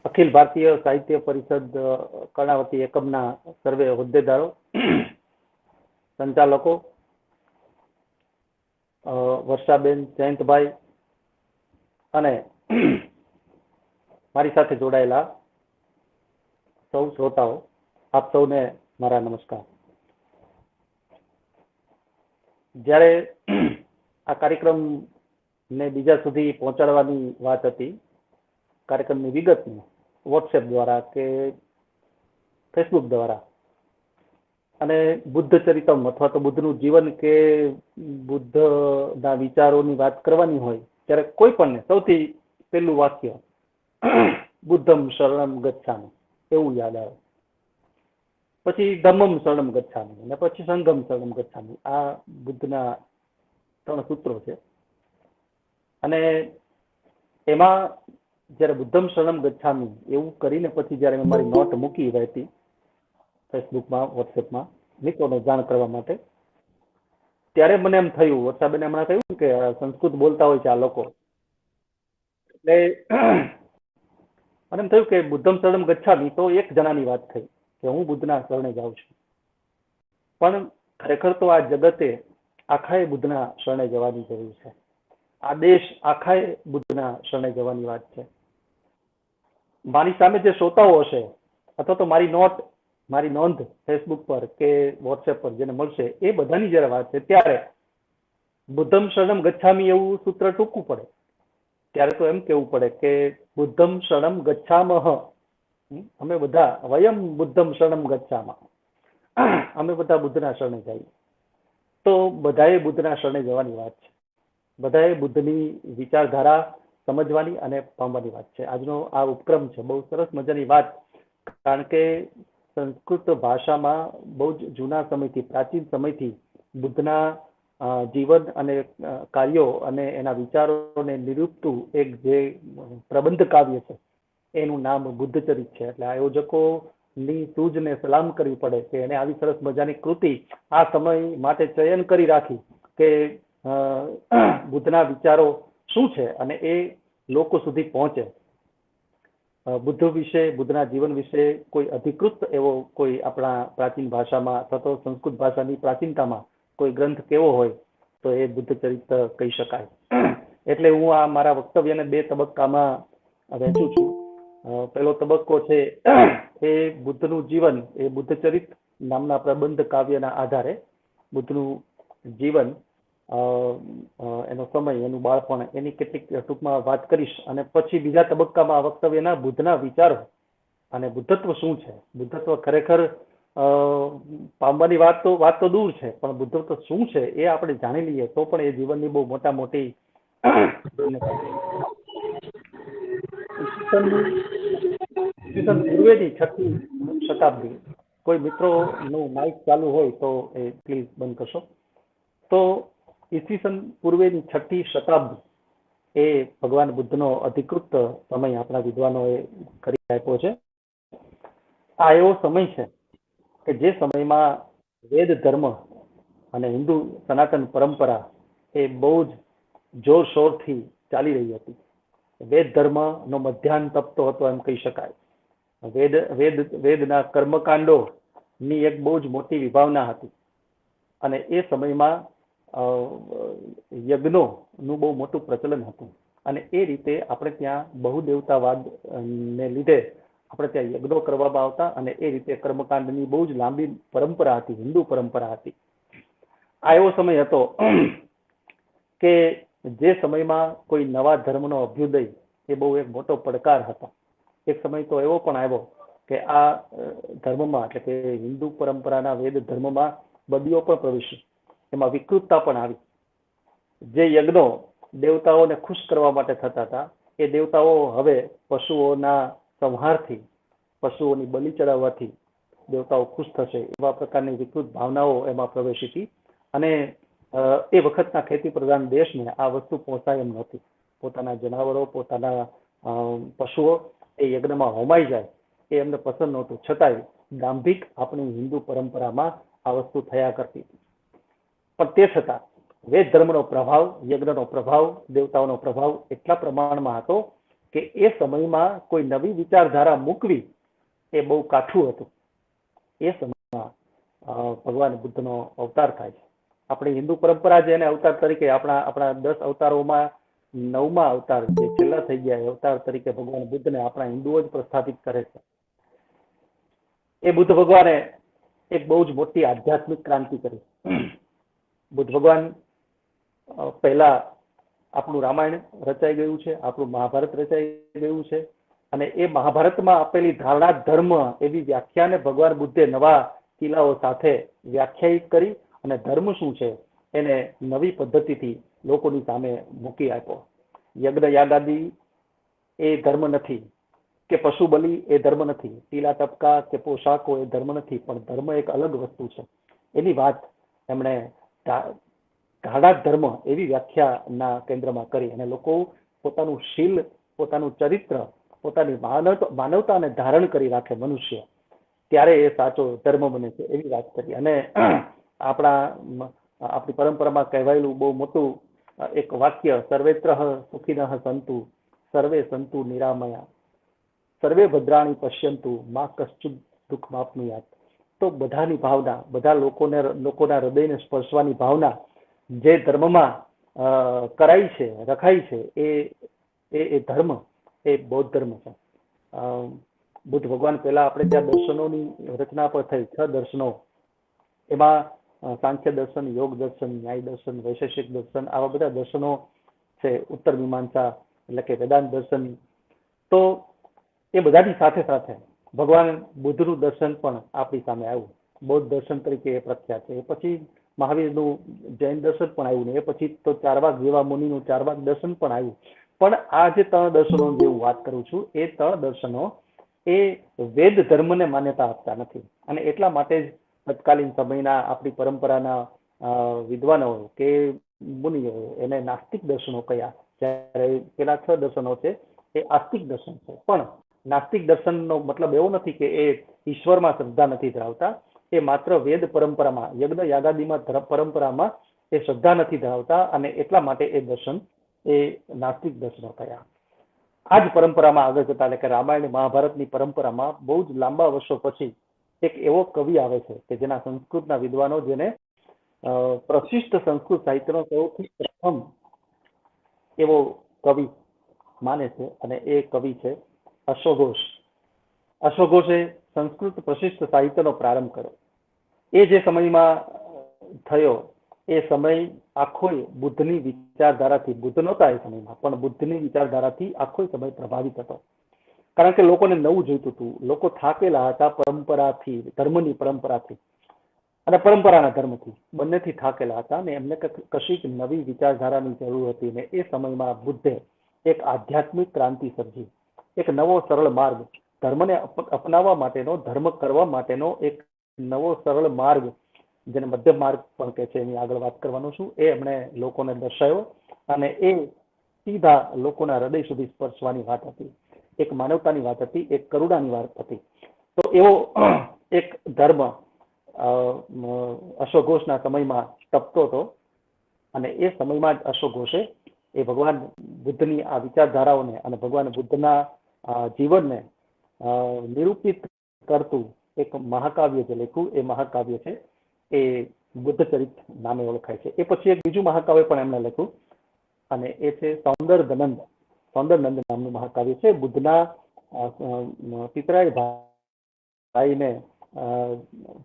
અખિલ ભારતીય સાહિત્ય પરિષદ કર્ણાવતી એકમના સર્વે હોદ્દેદારો, સંચાલકો, વર્ષાબેન, જયંતભાઈ અને મારી સાથે જોડાયેલા સૌ શ્રોતાઓ, આપ સૌને મારા નમસ્કાર. જ્યારે આ કાર્યક્રમને બીજા સુધી પહોંચાડવાની વાત હતી, કાર્યક્રમની વિગતને વોટ્સએપ દ્વારા કે ફેસબુક દ્વારા, અને બુદ્ધ ચરિતમ અથવા તો બુદ્ધનું જીવન કે બુદ્ધના વિચારોની વાત કરવાની હોય ત્યારે કોઈ પણને સૌથી પહેલું વાક્ય બુદ્ધમ શરણમ ગચ્છામિ એવું યાદ આવે. પછી ધમ્મમ શરણમ ગચ્છામિ અને પછી સંઘમ શરણમ ગચ્છામિ. આ બુદ્ધના 3 સૂત્રો છે. અને એમાં જયારે બુદ્ધમ શરણમ ગચ્છામિ એવું કરીને પછી જયારે મેં મારી નોટ મૂકી રહેતી ફેસબુકમાં, વોટ્સએપમાં મિત્રોને જાણ કરવા માટે, ત્યારે મને એમ થયું, વર્ષાબેને હમણાં કહ્યું કે સંસ્કૃત બોલતા હોય છે આ લોકો, એટલે મને એમ થયું કે બુદ્ધમ શરણમ ગચ્છામિ તો એક જણાની વાત થઈ કે હું બુદ્ધના શરણે જાઉં છું. પણ ખરેખર તો આ જગતે આખાએ બુદ્ધના શરણે જવાની જરૂર છે. આ દેશ આખાએ બુદ્ધના શરણે જવાની વાત છે. મારી સામે જે શ્રોતાઓ હશે અથવા તો મારી નોંધ ફેસબુક પર કે વોટ્સએપ પર જેને મળશે, એ બધાની જયારે વાત છે ત્યારે બુદ્ધમ શરણમ ગચ્છામિ એવું સૂત્ર ટૂંકવું પડે. ત્યારે તો એમ કેવું પડે કે બુદ્ધમ શરણમ ગચ્છામહ. અમે બધા વયમ બુદ્ધમ શરણમ ગચ્છામહ. અમે બધા બુદ્ધના શરણે જઈએ. તો બધાએ બુદ્ધના શરણે જવાની વાત છે. બધાએ બુદ્ધની વિચારધારા સમજવાની અને પામવાની વાત છે. આજનો આ ઉપક્રમ છે બહુ સરસ મજાની વાત, કારણ કે સંસ્કૃત ભાષામાં બહુ જ જૂના સમયથી, પ્રાચીન સમયથી બુદ્ધના જીવન અને કાર્યો અને એના વિચારોને નિરૂપતું એક જે પ્રબંધ કાવ્ય છે એનું નામ બુદ્ધ ચરિત છે. એટલે આયોજકોની સૂઝને સલામ કરવી પડે કે એને આવી સરસ મજાની કૃતિ આ સમય માટે ચયન કરી રાખી કે બુદ્ધના વિચારો શું છે અને એ લોકો સુધી પહોંચે. બુદ્ધ વિશે, બુદ્ધના જીવન વિશે કોઈ અધિકૃત એવો કોઈ આપણા પ્રાચીન ભાષામાં અથવા તો સંસ્કૃત ભાષાની પ્રાચીનતામાં કોઈ ગ્રંથ કેવો હોય તો એ બુદ્ધ ચરિત્ર કહી શકાય. એટલે હું આ મારા વક્તવ્યને 2 તબક્કામાં વહેંચું છું. પહેલો તબક્કો છે એ બુદ્ધનું જીવન, એ બુદ્ધ ચરિત નામના પ્રબંધ કાવ્યના આધારે બુદ્ધનું જીવન, એનો સમય, એનું બાળપણ, એની કેટલીક ટૂંકમાં વાત કરીશ. અને પછી બીજા તબક્કામાં વક્તવ્યના બુદ્ધના વિચારો અને બુદ્ધત્વ શું છે, બુદ્ધત્વ ખરેખર પામવાની વાત તો દૂર છે, પણ બુદ્ધત્વ શું છે એ આપણે જાણી લઈએ તો પણ એ જીવનની બહુ મોટી પૂર્વેની 6મી શતાબ્દી. કોઈ મિત્રોનું માઇક ચાલુ હોય તો એ પ્લીઝ બંધ કરશો. તો ઈસવીસન પૂર્વેની 6મી શતાબ્દી એ ભગવાન બુદ્ધનો અધિકૃત સમય આપણા વિદ્વાનોએ કરી આપ્યો છે. આ એવો સમય છે કે જે સમયમાં વેદ ધર્મ અને હિન્દુ સનાતન પરંપરા એ બહુ જ જોરશોરથી ચાલી રહી હતી. વેદ ધર્મનો મધ્યાહન તપતો હતો એમ કહી શકાય. વેદના કર્મકાંડોની એક બહુ જ મોટી વિભાવના હતી. અને એ સમયમાં યજ્ઞોનું બહુ મોટું પ્રચલન હતું. અને એ રીતે આપણે ત્યાં બહુદેવતાવાદને લીધે આપણે ત્યાં યજ્ઞો કરવામાં આવતા અને એ રીતે કર્મકાંડની બહુ જ લાંબી પરંપરા હતી, હિન્દુ પરંપરા હતી. આ એવો સમય હતો કે જે સમયમાં કોઈ નવા ધર્મનો અભ્યુદય એ બહુ એક મોટો પડકાર હતો. એક સમય તો એવો પણ આવ્યો કે આ ધર્મમાં, એટલે કે હિન્દુ પરંપરાના વેદ ધર્મમાં બદીઓ પણ પ્રવેશી, એમાં વિકૃતતા પણ આવી. જે યજ્ઞો દેવતાઓને ખુશ કરવા માટે થતા હતા, એ દેવતાઓ હવે પશુઓના સંહારથી, પશુઓની બલિ ચડાવવાથી દેવતાઓ ખુશ થશે એવા પ્રકારની વિકૃત ભાવનાઓ એમાં પ્રવેશી હતી. અને એ વખતના ખેતી પ્રધાન દેશને આ વસ્તુ પહોંચાય એમ નહોતી. પોતાના જનાવરો, પોતાના પશુઓ એ યજ્ઞમાં હોમાઈ જાય એ એમને પસંદ નહોતું. છતાંય દાંભિક આપણી હિન્દુ પરંપરામાં આ વસ્તુ થયા કરતી હતી. પણ તે છતાં વેદ ધર્મનો પ્રભાવ, યજ્ઞનો પ્રભાવ, દેવતાઓનો પ્રભાવ એટલા પ્રમાણમાં હતો કે કે એ સમયમાં કોઈ નવી વિચારધારા મૂકવી એ બહુ કાઠું હતું. એ સમયમાં ભગવાન બુદ્ધનો અવતાર થાય છે. આપણી હિન્દુ પરંપરા જેને અવતાર તરીકે આપણા 10 અવતારોમાં 9મા અવતાર જે છેલ્લા થઈ ગયા એ અવતાર તરીકે ભગવાન બુદ્ધને આપણા હિન્દુઓ જ પ્રસ્થાપિત કરે છે. એ બુદ્ધ ભગવાને એક બહુ જ મોટી આધ્યાત્મિક ક્રાંતિ કરી. બુદ્ધ ભગવાન પહેલા આપણું રામાયણ રચાઈ ગયું છે, આપણું મહાભારત રચાઈ ગયું છે, અને એ મહાભારતમાં આપેલી ધારણા ધર્મ એવી વ્યાખ્યાને ભગવાન બુદ્ધે નવા કિલ્લાઓ સાથે વ્યાખ્યાયિત કરી અને ધર્મ શું છે એને નવી પદ્ધતિથી લોકોની સામે મૂકી આપ્યો. યજ્ઞ યાગાદી એ ધર્મ નથી, કે પશુ બલિ એ ધર્મ નથી, ટીલા ટપકા કે પોશાકો એ ધર્મ નથી, પણ ધર્મ એક અલગ વસ્તુ છે. એની વાત એમણે ધારણા ધર્મ એવી વ્યાખ્યાના કેન્દ્રમાં કરી અને લોકો પોતાનું શીલ, પોતાનું ચરિત્ર, પોતાની માનવતાને ધારણ કરી રાખે મનુષ્ય, ત્યારે એ સાચો ધર્મ બને છે એવી વાત કરી. અને આપણી પરંપરામાં કહેવાયેલું બહુ મોટું એક વાક્ય, સર્વેત્ર સુખિનઃ સંતુ સર્વે સંતુ નિરામયા સર્વે ભદ્રાણી પશ્યંતુ મા કશ્ચિદ દુઃખ માપનુયાત. તો બધાની ભાવના, બધા લોકોના હૃદયને સ્પર્શવાની ભાવના જે ધર્મમાં કરાઈ છે, રખાઈ છે, એ ધર્મ એ બૌદ્ધ ધર્મ છે. બુદ્ધ ભગવાન પહેલા આપણે ત્યાં દર્શનોની રચના પર થઈ, 6 દર્શનો. એમાં સાંખ્ય દર્શન, યોગ દર્શન, ન્યાય દર્શન, વૈશેષિક દર્શન, આવા બધા દર્શનો છે. ઉત્તર મીમાંસા એટલે કે વેદાંત દર્શન. તો એ બધાની સાથે સાથે ભગવાન બુદ્ધનું દર્શન પણ આપણી સામે આવ્યું. બૌદ્ધ દર્શન તરીકે એ પ્રખ્યાત છે. એ પછી મહાવીરનું જૈન દર્શન પણ આવ્યું ને એ પછી તો ચારવાક જેવા મુનિનું ચારવાક દર્શન પણ આવ્યું. પણ આ જે 3 દર્શનો જે હું વાત કરું છું, એ 3 દર્શનો એ વેદ ધર્મને માન્યતા આપતા નથી. અને એટલા માટે જ તત્કાલીન સમયના આપણી પરંપરાના વિદ્વાનો કે મુનિઓ એને નાસ્તિક દર્શનો કહ્યા. જ્યારે પેલા 6 દર્શનો છે એ આસ્તિક દર્શન છે. પણ નાસ્તિક દર્શનનો મતલબ એવો નથી કે એ ઈશ્વરમાં શ્રદ્ધા નથી ધરાવતા, એ માત્ર વેદ પરંપરામાં, યજ્ઞ યાગાદીમાં પરંપરામાં એ શ્રદ્ધા નથી ધરાવતા, અને એટલા માટે એ દર્શન એ નાસ્તિક દર્શનો થયા. આ જ પરંપરામાં આગળ જતા, એટલે કે રામાયણ મહાભારતની પરંપરામાં બહુ જ લાંબા વર્ષો પછી એક એવો કવિ આવે છે કે જેના સંસ્કૃતના વિદ્વાનો જેને પ્રશિષ્ટ સંસ્કૃત સાહિત્યનો સૌથી પ્રથમ એવો કવિ માને છે, અને એ કવિ છે અશ્વઘોષ. અશ્વઘોષે સંસ્કૃત પ્રશિષ્ટ સાહિત્યનો પ્રારંભ કર્યો. એ જે સમયમાં થયો એ સમય આખો બુદ્ધની વિચારધારાથી, બુદ્ધ નહોતા એ સમયમાં, પણ બુદ્ધની વિચારધારાથી આખો સમય પ્રભાવિત હતો. કારણ કે લોકોને નવું જોઈતું હતું, લોકો થાકેલા હતા પરંપરાથી, ધર્મની પરંપરાથી અને પરંપરાના ધર્મથી, બંનેથી થાકેલા હતા, અને એમને કશીક નવી વિચારધારાની જરૂર હતી. ને એ સમયમાં બુદ્ધે એક આધ્યાત્મિક ક્રાંતિ સર્જી, એક નવો સરળ માર્ગ, ધર્મને અપનાવવા માટેનો, ધર્મ કરવા માટેનો એક નવો સરળ માર્ગ, જેને મધ્ય માર્ગ પણ કહે છે, એની આગળ વાત કરવાનો છું, એ એમણે લોકોને દર્શાવ્યો. અને એ સીધા લોકોના હૃદય સુધી સ્પર્શવાની વાત હતી, એક માનવતાની વાત હતી, એક કરુણાની વાત હતી. તો એવો એક ધર્મ અશ્વઘોષના સમયમાં ટપતો હતો, અને એ સમયમાં જ અશ્વઘોષે એ ભગવાન બુદ્ધની આ વિચારધારાઓને અને ભગવાન બુદ્ધના જીવનને નિરૂપિત કરતું એક મહાકાવ્ય જે લખ્યું, એ મહાકાવ્ય છે એ બુદ્ધ ચરિત નામે ઓળખાય છે. એ પછી એક બીજું મહાકાવ્ય પણ એમણે લખ્યું, અને એ છે સૌંદરનંદ. સૌંદરનંદ નામનું મહાકાવ્ય છે. બુદ્ધના પિતરાય ભાઈને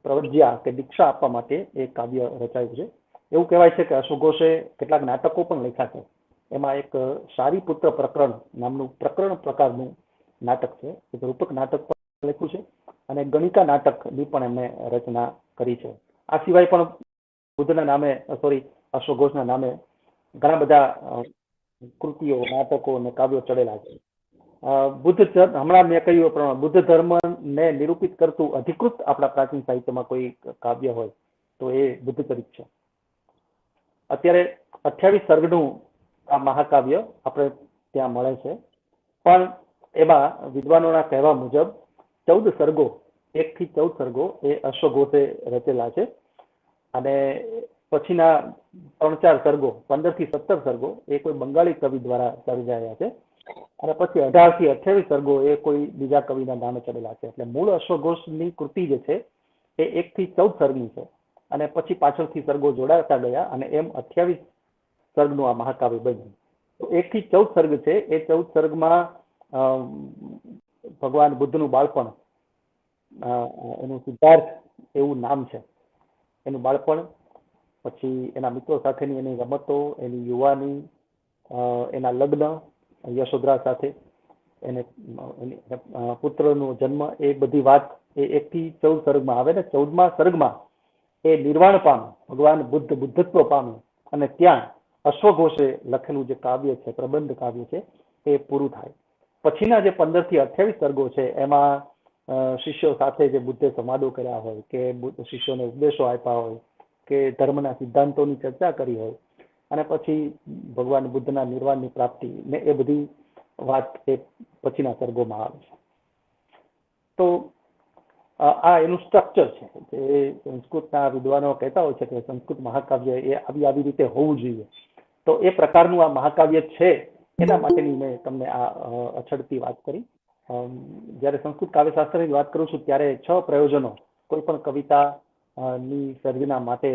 પ્રવજ્યા કે દીક્ષા આપવા માટે એ કાવ્ય રચાયું છે. એવું કહેવાય છે કે અશ્વઘોષે કેટલાક નાટકો પણ લખ્યા છે. એમાં એક શારીપુત્ર પ્રકરણ નામનું પ્રકરણ પ્રકારનું નાટક છે, એક રૂપક નાટક પણ લખ્યું છે, અને ગણિકા નાટકની પણ એમણે રચના કરી છે. આ સિવાય પણ બુદ્ધના નામે, અશ્વઘોષના નામે ઘણા બધા કૃતિઓ, નાટકો અને કાવ્યો ચડેલા છે. હમણાં મેં કહ્યું એ પ્રમાણે બુદ્ધ ધર્મને નિરૂપિત કરતું અધિકૃત આપણા પ્રાચીન સાહિત્યમાં કોઈ કાવ્ય હોય તો એ બુદ્ધ ચરિત છે. અત્યારે 28 સર્ગનું આ મહાકાવ્ય આપણે ત્યાં મળે છે, પણ એમાં વિદ્વાનોના કહેવા મુજબ 14 સર્ગો, 1 થી 14 સર્ગો એ અશ્વઘોષે રચેલા છે, અને પછીના 3-4 સર્ગો, 15 થી 17 સર્ગો એ કોઈ બંગાળી કવિ દ્વારા સર્જાયા છે. અને પછી 18 થી 28 સર્ગો એ કોઈ બીજા કવિના નામે ચડેલા છે. એટલે મૂળ અશ્વઘોષની કૃતિ જે છે એ 1 થી 14 સર્ગની છે, અને પછી પાછળથી સર્ગો જોડાતા ગયા અને એમ 28 સર્ગનું આ મહાકાવ્ય બન્યું. તો 1 થી 14 સર્ગ છે, એ 14 સર્ગમાં ભગવાન બુદ્ધનું બાળપણ, એનું સિદ્ધાર્થ એવું નામ છે, એનું બાળપણ, પછી એના મિત્રો સાથેની એની રમતો, એની યુવાની, એના લગ્ન યશોધરા સાથે, એને પુત્રનો જન્મ, એ બધી વાત એ 1 થી 14 સર્ગમાં આવે ને 14મા સર્ગમાં એ નિર્વાણ પામે, ભગવાન બુદ્ધ બુદ્ધત્વ પામે, અને ત્યાં અશ્વઘોષે લખેલું જે કાવ્ય છે, પ્રબંધ કાવ્ય છે, એ પૂરું થાય. પછીના જે 15 થી 28 સર્ગો છે એમાં શિષ્યો સાથે જે બુદ્ધે સંવાદો કર્યા હોય, કે શિષ્યોને ઉપદેશો આપ્યા હોય, કે ધર્મના સિદ્ધાંતોની ચર્ચા કરી હોય, અને પછી ભગવાન બુદ્ધના નિર્વાણની પ્રાપ્તિ ને એ બધી વાત એ પછીના સર્ગોમાં આવે છે. તો આ એનું સ્ટ્રક્ચર છે. જે સંસ્કૃતના વિદ્વાનો કહેતા હોય છે કે સંસ્કૃત મહાકાવ્ય એ આવી રીતે હોવું જોઈએ. તો એ પ્રકારનું આ મહાકાવ્ય છે, એના માટેની મેં તમને આ અછડતી વાત કરી. જ્યારે સંસ્કૃત કાવ્યશાસ્ત્રની વાત કરું છું ત્યારે 6 પ્રયોજનો કોઈ પણ કવિતાની સર્જના માટે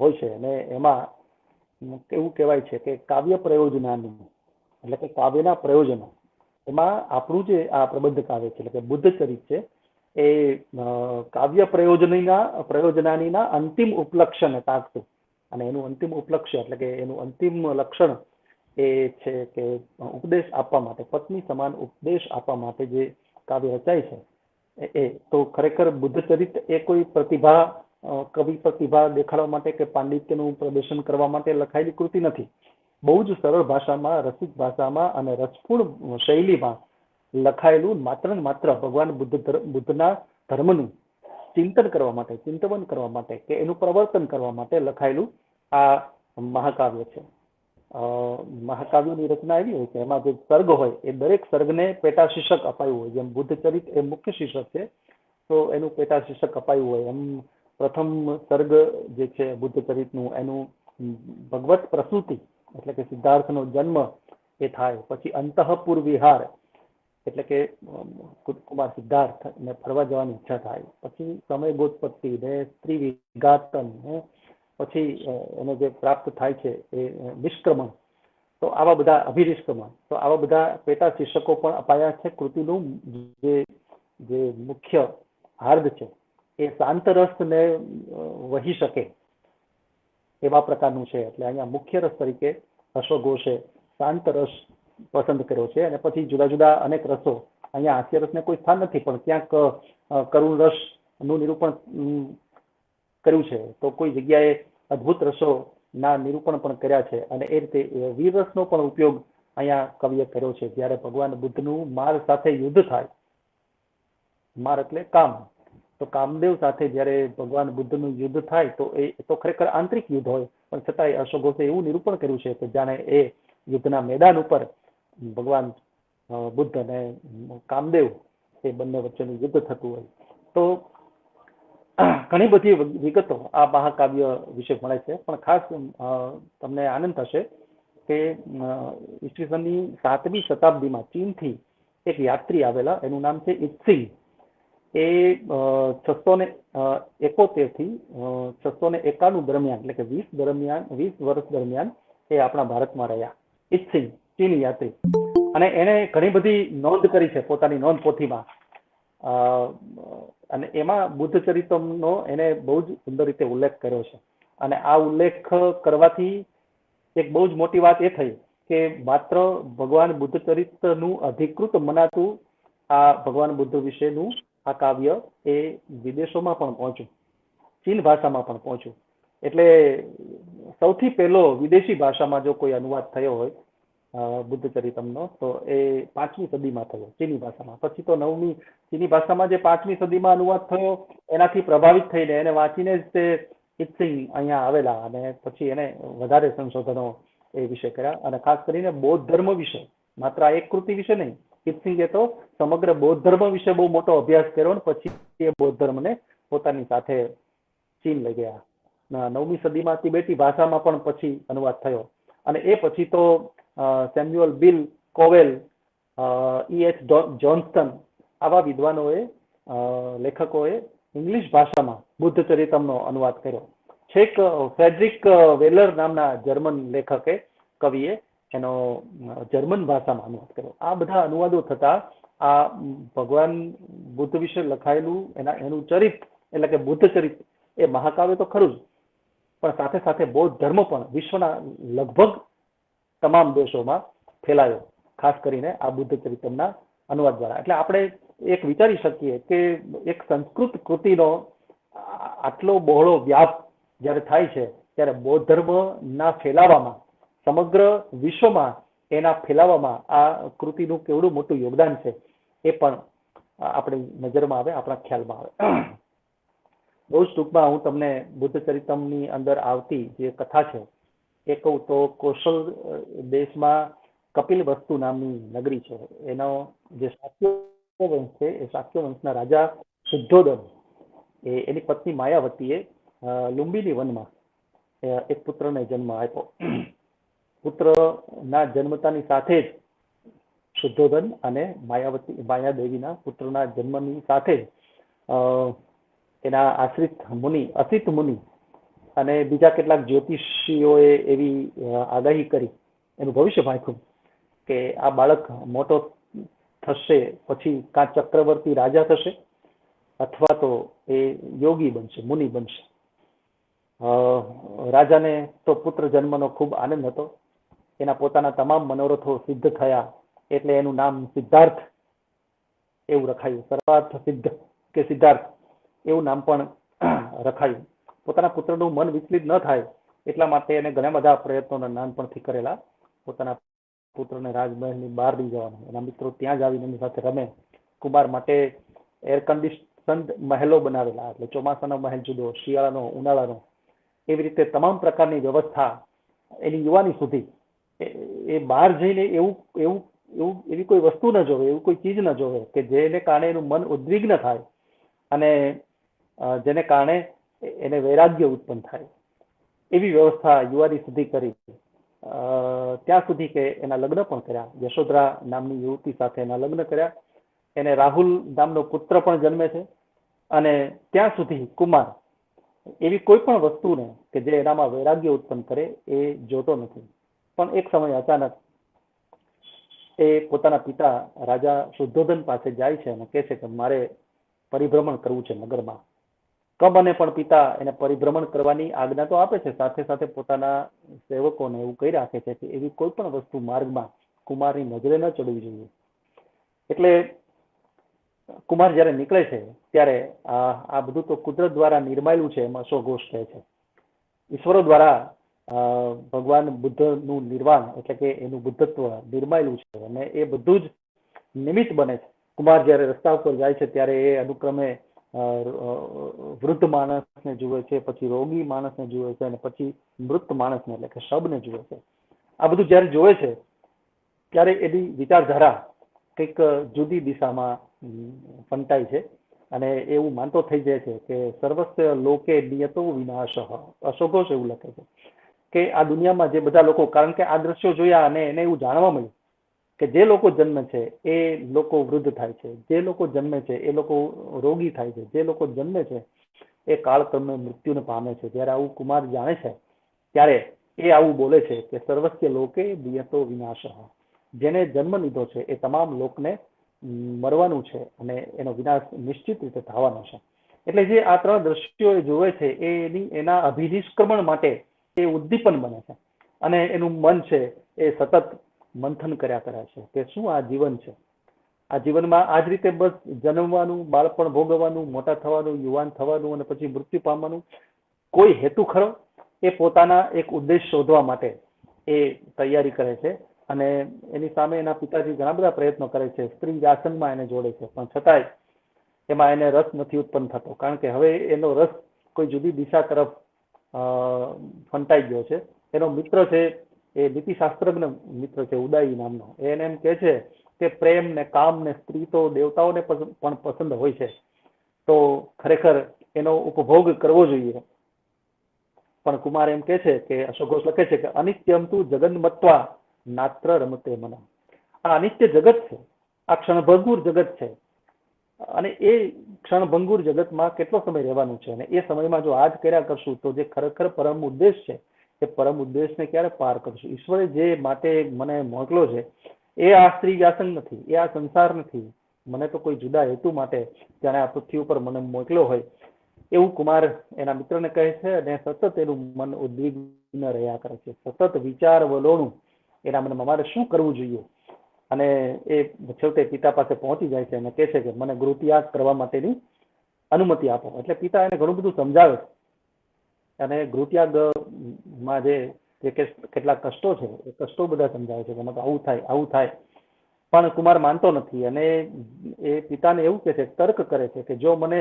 હોય છે, અને એમાં એવું કહેવાય છે કે કાવ્ય પ્રયોજનાનું, એટલે કે કાવ્યના પ્રયોજનો, એમાં આપણું જે આ પ્રબંધ કાવ્ય છે, એટલે કે બુદ્ધ ચરિત છે, એ કાવ્ય પ્રયોજનાનીના અંતિમ ઉપલક્ષ્યને તાકતું. અને એનું અંતિમ ઉપલક્ષ્ય એટલે કે એનું અંતિમ લક્ષણ એ છે કે ઉપદેશ આપવા માટે, પત્ની સમાન ઉપદેશ આપવા માટે જે કાવ્ય રચાય છે એ તો ખરેખર બુદ્ધ ચરિત એ કોઈ પ્રતિભા, કવિ પ્રતિભા દેખાડવા માટે કે પાંડિત્યનું પ્રદર્શન કરવા માટે લખાયેલી કૃતિ નથી. બહુ જ સરળ ભાષામાં, રસિક ભાષામાં અને રસપૂર્ણ શૈલીમાં લખાયેલું, માત્ર ને માત્ર ભગવાન બુદ્ધના ધર્મનું ચિંતન કરવા માટે, ચિંતવન કરવા માટે, કે એનું પ્રવર્તન કરવા માટે લખાયેલું આ મહાકાવ્ય છે. મહાકાવ્યની રચના એવી હોય કે એમાં જે સર્ગ હોય એ દરેક સર્ગને પેટા શીર્ષક અપાયું હોય. જેમ બુદ્ધ ચરિત એ મુખ્ય શીર્ષક છે, તો એનું પેટા શીર્ષક અપાયું હોય. એમ પ્રથમ સર્ગ જે છે બુદ્ધ ચરિતનું, એનું ભગવત પ્રસૂતિ એટલે કે સિદ્ધાર્થનો જન્મ એ થાય. પછી અંતઃપુર વિહાર એટલે કે કુમાર સિદ્ધાર્થ ને ફરવા જવાની ઈચ્છા થાય. પછી સમયગોત્પત્તિ ને સ્ત્રી વિઘાતન, પછી એને જે પ્રાપ્ત થાય છે એ નિષ્ક્રમણ, તો આવા બધા અભિનિષ્ક્રમણ, તો આવા બધા પેટા શીર્ષકો પણ અપાયા છે. કૃતિનું જે મુખ્ય હાર્દ છે એ શાંત રસને વહી શકે એવા પ્રકારનું છે. એટલે અહીંયા મુખ્ય રસ તરીકે અશ્વઘોષે શાંત રસ પસંદ કર્યો છે. અને પછી જુદા જુદા અનેક રસો, અહીંયા હાસ્ય રસને કોઈ સ્થાન નથી, પણ ક્યાંક કરુણ રસનું નિરૂપણ કર્યું છે, તો કોઈ જગ્યાએ અદ્ભુત રસોના નિરૂપણ પણ કર્યા છે. અને એ રીતે વીર રસનો પણ ઉપયોગ અહીંયા કવિએ કર્યો છે. જ્યારે ભગવાન બુદ્ધનું માર સાથે યુદ્ધ થાય, માર એટલે કામ, તો કામદેવ સાથે જ્યારે ભગવાન બુદ્ધનું યુદ્ધ થાય તો એ તો ખરેખર આંતરિક યુદ્ધ હોય, પણ છતાંય અશ્વઘોષે એવું નિરૂપણ કર્યું છે કે જાણે એ યુદ્ધના મેદાન ઉપર ભગવાન બુદ્ધ અને કામદેવ એ બંને વચ્ચેનું યુદ્ધ થતું હોય. તો ઘણી બધી વિગતો આ મહાકાવ્ય વિશે મળે છે. પણ ખાસ તમને આનંદ થશે કે ઈસવીસનની 7મી શતાબ્દીમાં ચીનથી એક યાત્રી આવેલા, એનું નામ છે ઇત્સિંગ. એ 671 થી 691 દરમિયાન, એટલે કે 20 વર્ષ દરમિયાન એ આપણા ભારતમાં રહ્યા. ઇત્સિંગ ચીની યાત્રી, અને એને ઘણી બધી નોંધ કરી છે પોતાની નોંધ પોથીમાં, અને એમાં બુદ્ધ ચરિતમનો એને બહુ જ સુંદર રીતે ઉલ્લેખ કર્યો છે. અને આ ઉલ્લેખ કરવાથી એક બહુ જ મોટી વાત એ થઈ કે માત્ર ભગવાન બુદ્ધ ચરિત્રનું અધિકૃત મનાતું આ ભગવાન બુદ્ધ વિશેનું આ કાવ્ય એ વિદેશોમાં પણ પહોંચ્યું, ચીન ભાષામાં પણ પહોંચ્યું. એટલે સૌથી પહેલો વિદેશી ભાષામાં જો કોઈ અનુવાદ થયો હોય બુદ્ધ ચરિતમનો, તો એ 5મી સદીમાં થયો ચીની ભાષામાં. પછી તો 9મી ચીની ભાષામાં જે 5મી સદીમાં અનુવાદ થયો, એનાથી પ્રભાવિત થઈને એને વાંચીને જ તે ઇત્સિંગ અહીંયા આવેલા, અને પછી એને વધારે સંશોધનો એ વિશે કર્યા. અને ખાસ કરીને બૌદ્ધ ધર્મ વિશે, માત્ર આ એક કૃતિ વિશે નહીં, ઇત્સિંગે તો સમગ્ર બૌદ્ધ ધર્મ વિશે બહુ મોટો અભ્યાસ કર્યો, પછી એ બૌદ્ધ ધર્મને પોતાની સાથે ચીન લઈ ગયા. 9મી સદીમાં તિબેટી ભાષામાં પણ પછી અનુવાદ થયો. અને એ પછી તો સેમ્યુઅલ બિલ કોવેલ, E.H. જોન્સટન, આવા વિદ્વાનોએ, લેખકોએ ઇંગ્લિશ ભાષામાં બુદ્ધ ચરિતમનો અનુવાદ કર્યો. છેક ફ્રેડરિક વેલર નામના જર્મન લેખકે, કવિએ એનો જર્મન ભાષામાં અનુવાદ કર્યો. આ બધા અનુવાદો થતા આ ભગવાન બુદ્ધ વિશે લખાયેલું એનું ચરિત એટલે કે બુદ્ધ ચરિત એ મહાકાવ્ય તો ખરું જ, પણ સાથે સાથે બૌદ્ધ ધર્મ પણ વિશ્વના લગભગ તમામ દેશોમાં ફેલાયો, ખાસ કરીને આ બુદ્ધ ચરિતમના અનુવાદ દ્વારા. એટલે આપણે એક વિચારી શકીએ કે એક સંસ્કૃત કૃતિનો આટલો બહોળો વ્યાપ જ્યારે થાય છે ત્યારે બૌદ્ધ ધર્મના ફેલાવામાં, સમગ્ર વિશ્વમાં એના ફેલાવામાં આ કૃતિનું કેવડું મોટું યોગદાન છે એ પણ આપણી નજરમાં આવે, આપણા ખ્યાલમાં આવે. બહુ જ ટૂંકમાં હું તમને બુદ્ધ ચરિતમની અંદર આવતી જે કથા છે એ કહું તો કૌશલ દેશમાં કપિલવસ્તુ નામની નગરી છે. એનો જે શાક્ય વંશ છે એ શાક્ય વંશના રાજા શુદ્ધોધન એની પત્ની માયાવતીએ લુંબિની વનમાં એક પુત્રને જન્મ આપ્યો. પુત્રના જન્મતાની સાથે જ શુદ્ધોધન અને માયાદેવીના પુત્રના જન્મની સાથે જ એના આશ્રિત મુનિ, અસિત મુનિ અને બીજા કેટલાક જ્યોતિષીઓએ એવી આગાહી કરી, એનું ભવિષ્ય ભાંખ્યું કે આ બાળક મોટો થશે પછી કાં ચક્રવર્તી રાજા થશે અથવા તો એ યોગી બનશે, મુનિ બનશે. રાજાને તો પુત્ર જન્મનો ખૂબ આનંદ હતો. એના પોતાના તમામ મનોરથો સિદ્ધ થયા એટલે એનું નામ સિદ્ધાર્થ એવું રખાયું. સર્વાર્થ સિદ્ધ કે સિદ્ધાર્થ એવું નામ પણ રખાયું. પોતાના પુત્રનું મન વિચલિત ન થાય એટલા માટે એને ઘણા બધા પ્રયત્નોના નાનપણથી કરેલા. પોતાના પુત્રને રાજમહેલની બહાર લઈ જવાનો, એના મિત્રો ત્યાં જ આવીને એની સાથે રમે. કુમાર માટે એર કન્ડિશન્ડ મહેલો બનાવેલા, એટલે ચોમાસાનો મહેલ જુદો, શિયાળાનો, ઉનાળાનો, એવી રીતે તમામ પ્રકારની વ્યવસ્થા એની યુવાની સુધી. એ બહાર જઈને એવી કોઈ વસ્તુ ન જોવે, એવું કોઈ ચીજ ન જોવે કે જેને કારણે એનું મન ઉદ્વિગ્ન થાય અને જેને કારણે એને વૈરાગ્ય ઉત્પન્ન થાય. એવી વ્યવસ્થા યુવાની સુધી કરી. ત્યાં સુધી કે એના લગ્ન પણ કર્યા. યશોધરા નામની યુવતી સાથે એના લગ્ન કર્યા. એને રાહુલ નામનો પુત્ર પણ જન્મે છે. અને ત્યાં સુધી કુમાર એવી કોઈ પણ વસ્તુને કે જે એનામાં વૈરાગ્ય ઉત્પન્ન કરે એ જોતો નથી. પણ એક સમય અચાનક એ પોતાના પિતા રાજા શુદ્ધોધન પાસે જાય છે અને કહે છે કે મારે પરિભ્રમણ કરવું છે નગરમાં. કબને પણ પિતા એને પરિભ્રમણ કરવાની આજ્ઞા તો આપે છે, સાથે સાથે પોતાના સેવકોને એવું કહી રાખે છે કે એવી કોઈ પણ વસ્તુ માર્ગમાં કુમારની નજરે ન ચડવી જોઈએ. એટલે કુમાર જયારે નીકળે છે ત્યારે આ બધું તો કુદરત દ્વારા નિર્માયેલું છે, એમાં સો ઘોષ કહે છે. ઈશ્વરો દ્વારા ભગવાન બુદ્ધનું નિર્વાણ એટલે કે એનું બુદ્ધત્વ નિર્માયેલું છે અને એ બધું જ નિમિત્ત બને છે. કુમાર જયારે રસ્તા ઉપર જાય છે ત્યારે એ અનુક્રમે વૃદ્ધ માણસને જુએ છે, પછી રોગી માણસને જુએ છે અને પછી મૃત માણસને એટલે કે શબને જુએ છે. આ બધું જયારે જોવે છે ત્યારે એની વિચારધારા કંઈક જુદી દિશામાં ફંટાય છે અને એવું માનતો થઈ જાય છે કે સર્વસ્વ લોકે નિયતો વિનાશ. અશોઘોષ એવું લખે છે કે આ દુનિયામાં જે બધા લોકો, કારણ કે આ દ્રશ્યો જોયા અને એને એવું જાણવા મળ્યું કે જે લોકો જન્મે છે એ લોકો વૃદ્ધ થાય છે, જે લોકો જન્મે છે એ લોકો રોગી થાય છે, જે લોકો જન્મે છે એ કાળક્રમે મૃત્યુને પામે છે. જ્યારે આવું કુમાર જાણે છે ત્યારે એ આવું બોલે છે કે સર્વસ્વ લોકે નિયતો વિનાશ. જેને જન્મ લીધો છે એ તમામ લોકને મરવાનું છે અને એનો વિનાશ નિશ્ચિત રીતે થવાનો છે. એટલે જે આ ત્રણ દ્રશ્યો એ જોવે છે એના અભિનિષ્ક્રમણ માટે એ ઉદ્દીપન બને છે અને એનું મન છે એ સતત મંથન કર્યા કરે છે કે શું આ જીવન છે. આ જીવનમાં આ જ રીતે બસ જન્મવાનું, બાળપણ ભોગવવાનું, મોટા થવાનું, યુવાન થવાનું અને પછી મૃત્યુ પામવાનું કોઈ હેતુ ખરો? એ પોતાના એક ઉદ્દેશ શોધવા માટે એ તૈયારી કરે છે અને એની સામે એના પિતાજી ઘણા બધા પ્રયત્નો કરે છે. સ્ત્રી વ્યાસંગમાં એને જોડે છે પણ છતાંય એમાં એને રસ નથી ઉત્પન્ન થતો, કારણ કે હવે એનો રસ કોઈ જુદી દિશા તરફ ફંટાઈ ગયો છે. એનો મિત્ર છે એ નીતિશાસ્ત્રજ્ઞ મિત્ર છે ઉદાઈ નામનો, એને એમ કહે છે કે પ્રેમ ને કામ ને સ્ત્રી તો દેવતાઓને પણ પસંદ હોય છે, તો ખરેખર એનો ઉપભોગ કરવો જોઈએ. પણ કુમાર એમ કહે છે કે અશોક ઘોષ લખે છે કે અનિત્યમ તું જગન્મત્વા નાત્ર રમતે મન. આ અનિત્ય જગત છે, આ ક્ષણભંગુર જગત છે, અને એ ક્ષણભંગુર જગતમાં કેટલો સમય રહેવાનું છે, અને એ સમયમાં જો આજ કર્યા કરશું તો જે ખરેખર પરમ ઉદ્દેશ છે એ પરમ ઉદ્દેશને ક્યારે પાર કરશું? ઈશ્વરે જે માટે મને મોકલો છે એ આ સ્ત્રી વ્યાસંગ નથી, એ આ સંસાર નથી, મને તો કોઈ જુદા હેતુ માટે જાણે આ પૃથ્વી ઉપર મને મોકલ્યો હોય એવું કુમાર એના મિત્રને કહે છે, અને સતત એનું મન ઉદ્વિગ્ન રહ્યા કરે છે, સતત વિચાર વલોણું એના મનમાં મારે શું કરવું જોઈએ. અને એ છેવટે પિતા પાસે પહોંચી જાય છે અને કહે છે કે મને ગૃહત્યાગ કરવા માટેની અનુમતિ આપો. એટલે પિતા એને ઘણું બધું સમજાવે છે, અને ગૃહત્યાગમાં જે કેટલાક કષ્ટો છે એ કષ્ટો બધા સમજાવે છે કે મને આવું થાય આવું થાય, પણ કુમાર માનતો નથી. અને એ પિતાને એવું કહે છે, તર્ક કરે છે કે જો મને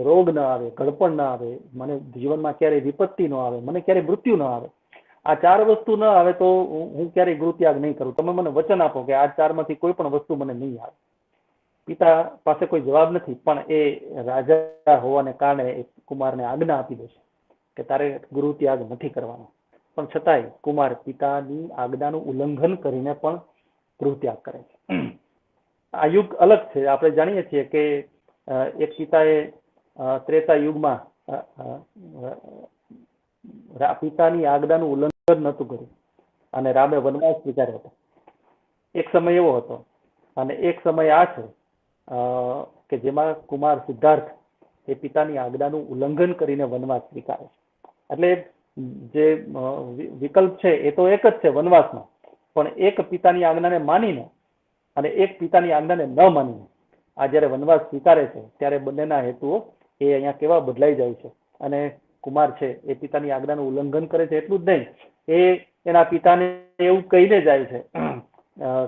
રોગ ન આવે, ગળપણ ન આવે, મને જીવનમાં ક્યારેય વિપત્તિ ન આવે, મને ક્યારેય મૃત્યુ ન આવે, આ 4 વસ્તુ ન આવે તો હું ક્યારેય ગૃહત્યાગ નહીં કરું. તમે મને વચન આપો કે આ 4 માંથી કોઈ પણ વસ્તુ મને નહીં આવે. પિતા પાસે કોઈ જવાબ નથી, પણ એ રાજા હોવાને કારણે એ કુમારને આજ્ઞા આપી દે છે કે તારે ગૃહત્યાગ નથી કરવાનો. પણ છતાંય કુમાર પિતાની આજ્ઞાનું ઉલ્લંઘન કરીને પણ ગૃહત્યાગ કરે છે. આ યુગ અલગ છે. આપણે જાણીએ છીએ કે એક પિતાએ ત્રેતા યુગમાં પિતાની આજ્ઞાનું ઉલ્લંઘન નહોતું કર્યું અને રામે વનવાસ સ્વીકાર્યો હતો. એક સમય એવો હતો, અને એક સમય આ છે કે જેમાં કુમાર સિદ્ધાર્થ એ પિતાની આજ્ઞાનું ઉલ્લંઘન કરીને વનવાસ સ્વીકારે છે. એટલે જે વિકલ્પ છે એ તો એક જ છે વનવાસમાં, પણ એક પિતાની આજ્ઞાને માનીને અને એક પિતાની આજ્ઞાને ન માનીને આ જયારે વનવાસ સ્વીકારે છે ત્યારે બંનેના હેતુઓ એ અહીંયા કેવા બદલાઈ જાય છે. અને કુમાર છે એ પિતાની આજ્ઞાનું ઉલ્લંઘન કરે છે, એટલું જ નહીં, એ એના પિતાને એવું કહીને જાય છે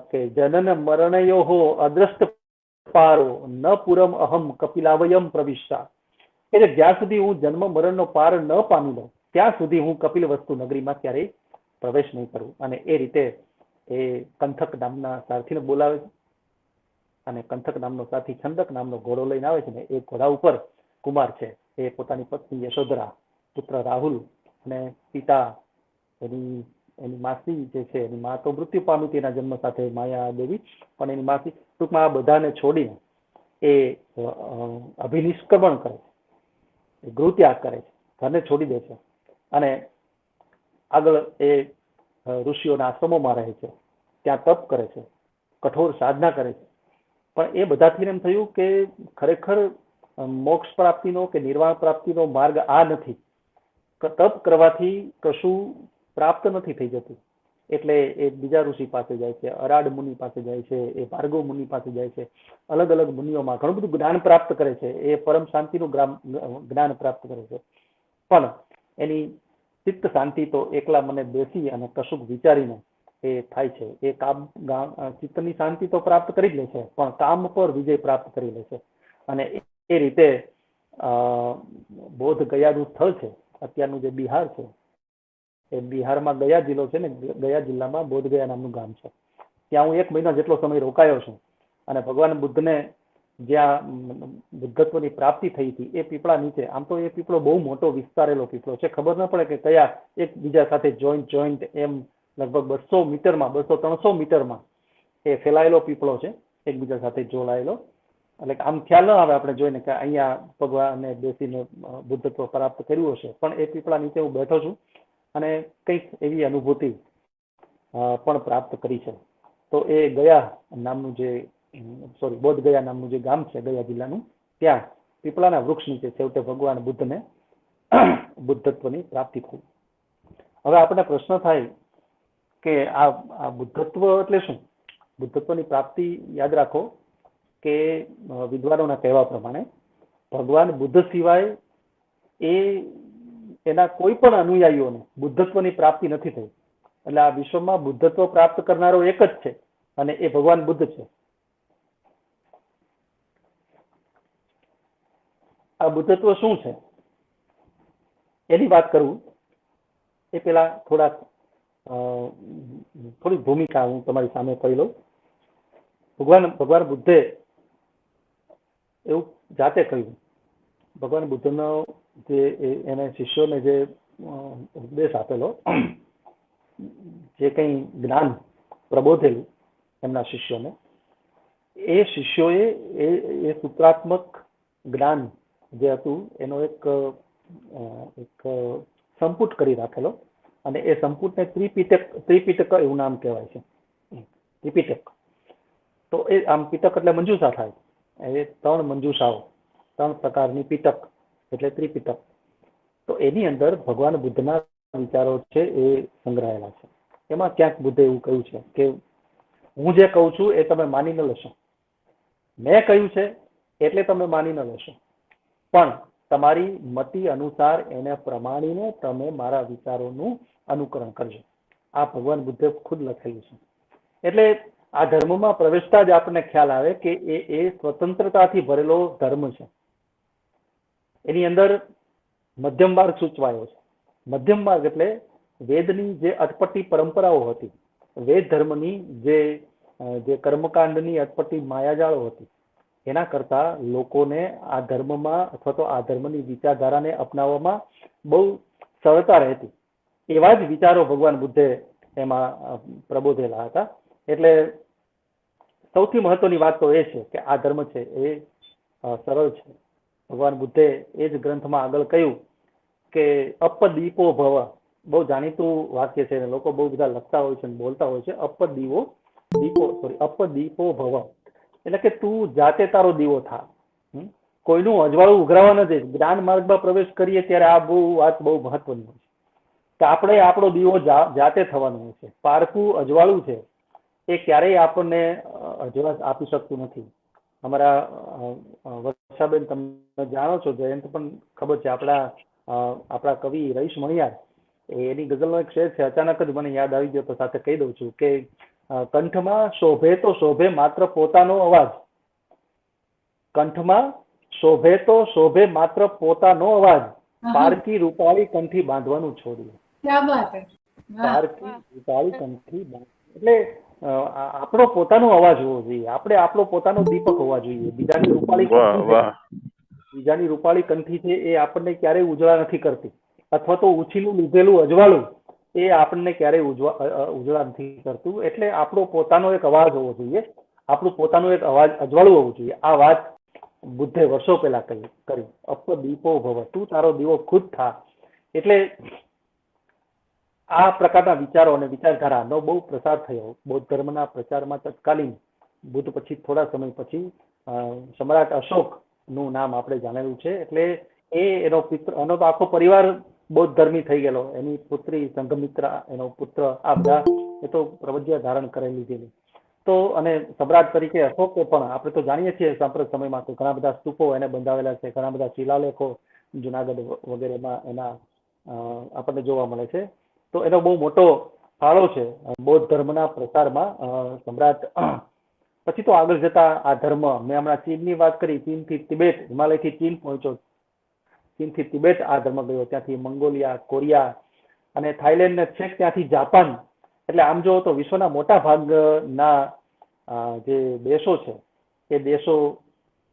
કે જનન મરણયો અદ્રષ્ટ પારો ન પુરમ અહમ કપિલાવયમ પ્રવિષ્ટા, એટલે જ્યાં સુધી હું જન્મ મરણનો પાર ન પામી લઉં ત્યાં સુધી હું કપિલ વસ્તુ નગરીમાં ક્યારેય પ્રવેશ નહીં કરું. અને એ રીતે એ કંથક નામના સારથીને બોલાવે છે, અને કંથક નામનો સાથી છંદક નામનો ઘોડો લઈને આવે છે, ને એ ઘોડા ઉપર કુમાર છે એ પોતાની પત્ની યશોધરા, પુત્ર રાહુલ, અને પિતા એની માસી જે છે, એની મા તો મૃત્યુ પામી તેના જન્મ સાથે માયા દેવી, પણ એની માસી, ટૂંકમાં આ બધાને છોડીને એ અભિનિષ્ક્રમણ કરે છે, ગૃહત્યાગ કરે છે, ઘરને છોડી દે છે, અને આગળ એ ઋષિઓના આશ્રમોમાં રહે છે, ત્યાં તપ કરે છે, કઠોર સાધના કરે છે. પણ એ બધાથી એમ થયું કે ખરેખર મોક્ષ પ્રાપ્તિનો કે નિર્વાણ પ્રાપ્તિનો માર્ગ આ નથી, તપ કરવાથી કશું પ્રાપ્ત નથી થઈ જતું. એટલે એ બીજા ઋષિ પાસે જાય છે, અરાડ મુનિ પાસે જાય છે, એ ભાર્ગવ મુનિ પાસે જાય છે, અલગ અલગ મુનિઓમાં ઘણું બધું જ્ઞાન પ્રાપ્ત કરે છે, એ પરમ શાંતિનું જ્ઞાન પ્રાપ્ત કરે છે. પણ એની ચિત્ત શાંતિ તો એકલા મને બેસી અને કશુંક વિચારીને એ થાય છે. એ ચિત્તની શાંતિ તો પ્રાપ્ત કરી જ લે છે, પણ કામ પર વિજય પ્રાપ્ત કરી લે છે. અને એ રીતે બોધ ગયાનું સ્થળ છે, અત્યારનું જે બિહાર છે, એ બિહારમાં ગયા જિલ્લો છે ને, ગયા જિલ્લામાં બોધ ગયા નામનું ગામ છે. ત્યાં હું 1 મહિના જેટલો સમય રોકાયો છું, અને ભગવાન બુદ્ધને જ્યાં બુદ્ધત્વની પ્રાપ્તિ થઈ હતી એ પીપળા નીચે, આમ તો એ પીપળો બહુ મોટો વિસ્તારેલો પીપળો છે, ખબર ન પડે કે કયા એકબીજા સાથે જોઈન્ટ એમ લગભગ 200 મીટરમાં 200-300 મીટરમાં એ ફેલાયેલો પીપળો છે, એકબીજા સાથે જોડાયેલો. એટલે આમ ખ્યાલ ન આવે આપણે જોઈને કે અહીંયા ભગવાને બેસીને બુદ્ધત્વ પ્રાપ્ત કર્યું હશે, પણ એ પીપળા નીચે હું બેઠો છું અને કંઈક એવી અનુભૂતિ પણ પ્રાપ્ત કરી છે. તો એ ગયા નામનું બોધ ગયા નામનું જે ગામ છે ગયા જિલ્લાનું, ત્યાં પીપળાના વૃક્ષ નીચે છેવટે ભગવાન બુદ્ધને બુદ્ધત્વની પ્રાપ્તિ થઈ. હવે આપણને પ્રશ્ન થાય કે આ બુદ્ધત્વ એટલે શું? બુદ્ધત્વની પ્રાપ્તિ યાદ રાખો કે વિદ્વાનોના કહેવા પ્રમાણે ભગવાન બુદ્ધ સિવાય એના કોઈ પણ અનુયાયીઓને બુદ્ધત્વની પ્રાપ્તિ નથી થઈ. એટલે આ વિશ્વમાં બુદ્ધત્વ પ્રાપ્ત કરનારો એક જ છે, અને એ ભગવાન બુદ્ધ છે. આ બુદ્ધત્વ શું છે એની વાત કરું એ પેલા થોડી ભૂમિકા હું તમારી સામે કહી લઉં. ભગવાન બુદ્ધે એવું જાતે કહ્યું, ભગવાન બુદ્ધનો જે એને શિષ્યોને જે ઉપદેશ આપેલો, જે કંઈ જ્ઞાન પ્રબોધેલું એમના શિષ્યોને. એ શિષ્યોએ એ સૂત્રાત્મક જ્ઞાન જે હતું એનો એક સંપુટ કરી રાખેલો, અને એ સંપુટને ત્રિપિટક એવું નામ કહેવાય છે, ત્રિપિટક. તો એ આમ પિટક એટલે મંજુષા થાય, એ 3 મંજુષાઓ, 3 પ્રકારની પિટક એટલે ત્રિપિટક. તો એની અંદર ભગવાન બુદ્ધના વિચારો છે એ સંગ્રહાયેલા છે. એમાં ક્યાંક બુદ્ધે એવું કહ્યું છે કે હું જે કહું છું એ તમે માની ન લેશો, મેં કહ્યું છે એટલે તમે માની ન લેશો, પણ તમારી મતિ અનુસાર એને પ્રમાણીને તમે મારા વિચારોનું અનુકરણ કરજો. આ ભગવાન બુદ્ધે ખુદ લખેલું છે. એટલે આ ધર્મમાં પ્રવેશતા જ આપણને ખ્યાલ આવે કે એ સ્વતંત્રતાથી ભરેલો ધર્મ છે. એની અંદર મધ્યમ માર્ગ સૂચવાયો છે. મધ્યમ માર્ગ એટલે વેદની જે અટપટી પરંપરાઓ હતી, વેદ ધર્મની જે કર્મકાંડની અટપટી માયાજાળો હતી, એના કરતા લોકોને આ ધર્મમાં અથવા તો આ ધર્મની વિચારધારાને અપનાવવામાં બહુ સરળતા રહેતી. એવા જ વિચારો ભગવાન બુદ્ધે એમાં પ્રબોધેલા હતા. એટલે સૌથી મહત્વની વાત તો એ છે કે આ ધર્મ છે એ સરળ છે. ભગવાન બુદ્ધે એ જ ગ્રંથમાં આગળ કહ્યું કે અપદીપો ભવ, બહુ જાણીતું વાક્ય છે, લોકો બહુ બધા લખતા હોય છે અને બોલતા હોય છે. અપદીપો ભવ એટલે કે તું જાતે તારો દીવો થા, કોઈનું અજવાળું ઉઘરાવા ન દે. જ્ઞાન માર્ગમાં પ્રવેશ કરીએ ત્યારે આ વાત બહુ મહત્વની હોય છે કે આપણે આપણો દીવો જાતે થવાનો હોય છે. પારકું અજવાળું છે એ ક્યારેય આપણને અજવાળ આપી શકતું નથી. અમારા વર્ષાબેન, તમે જાણો છો, જયંત પણ ખબર છે, આપણા કવિ રહીશ મણિયાર, એની ગઝલનો એક શેર છે, અચાનક જ મને યાદ આવી ગયો તો સાથે કહી દઉં છું કે કંઠમાં શોભે તો શોભે માત્ર પોતાનો અવાજ, કંઠમાં શોભે તો શોભે માત્ર પોતાનો અવાજ, પારકી રૂપાળી કંઠી બાંધવાનું છોડીએ. પારકી રૂપાળી કંઠી એટલે આપણો પોતાનો અવાજ હોવો જોઈએ, આપણે આપણો પોતાનો દીપક હોવા જોઈએ. બીજાની રૂપાળી કંઠી છે એ આપણને ક્યારેય ઉજળા નથી કરતી, અથવા તો ઉછીનું લીધેલું અજવાળું એ આપણને ક્યારેય ઉજળા નથી કરતું. એટલે આપણો પોતાનો એક અવાજ હોવો જોઈએ, આપણું પોતાનું એક અજવાળું હોવું જોઈએ. આ વાત બુદ્ધે વર્ષો પહેલા કરી. અપદીપો ભવ, તું તારો દીવો ખુદ થા. એટલે આ પ્રકારના વિચારો અને વિચારધારાનો બહુ પ્રસાર થયો બૌદ્ધ ધર્મના પ્રચારમાં. તત્કાલીન બુદ્ધ પછી થોડા સમય પછી સમ્રાટ અશોક નું નામ આપણે જાણેલું છે. એટલે એનો તો આખો પરિવાર બૌદ્ધ ધર્મી થઈ ગયેલો. એની પુત્રી સંઘમિત્રા, એનો પુત્ર, આ બધા એ તો પ્રવજ્ય ધારણ કરેલી લીધેલી. તો અને સમ્રાટ તરીકે અશોકે પણ, આપણે તો જાણીએ છીએ સાંપ્રત સમયમાં તો ઘણા બધા સ્તૂપો એને બંધાવેલા છે, ઘણા બધા શિલાલેખો જુનાગઢ વગેરેમાં એના આપણને જોવા મળે છે. તો એનો બહુ મોટો ફાળો છે બૌદ્ધ ધર્મના પ્રસારમાં. સમ્રાટ પછી તો આગળ જતા આ ધર્મ, મેં હમણાં ચીનની વાત કરી, ચીનથી તિબેટ, હિમાલયથી ચીન પહોંચ્યો, ચીનથી તિબેટ આ ધર્મ ગયો, ત્યાંથી મંગોલિયા, કોરિયા અને થાઈલેન્ડ ને છેક ત્યાંથી જાપાન. એટલે આમ જો તો વિશ્વના મોટા ભાગના જે દેશો છે એ દેશો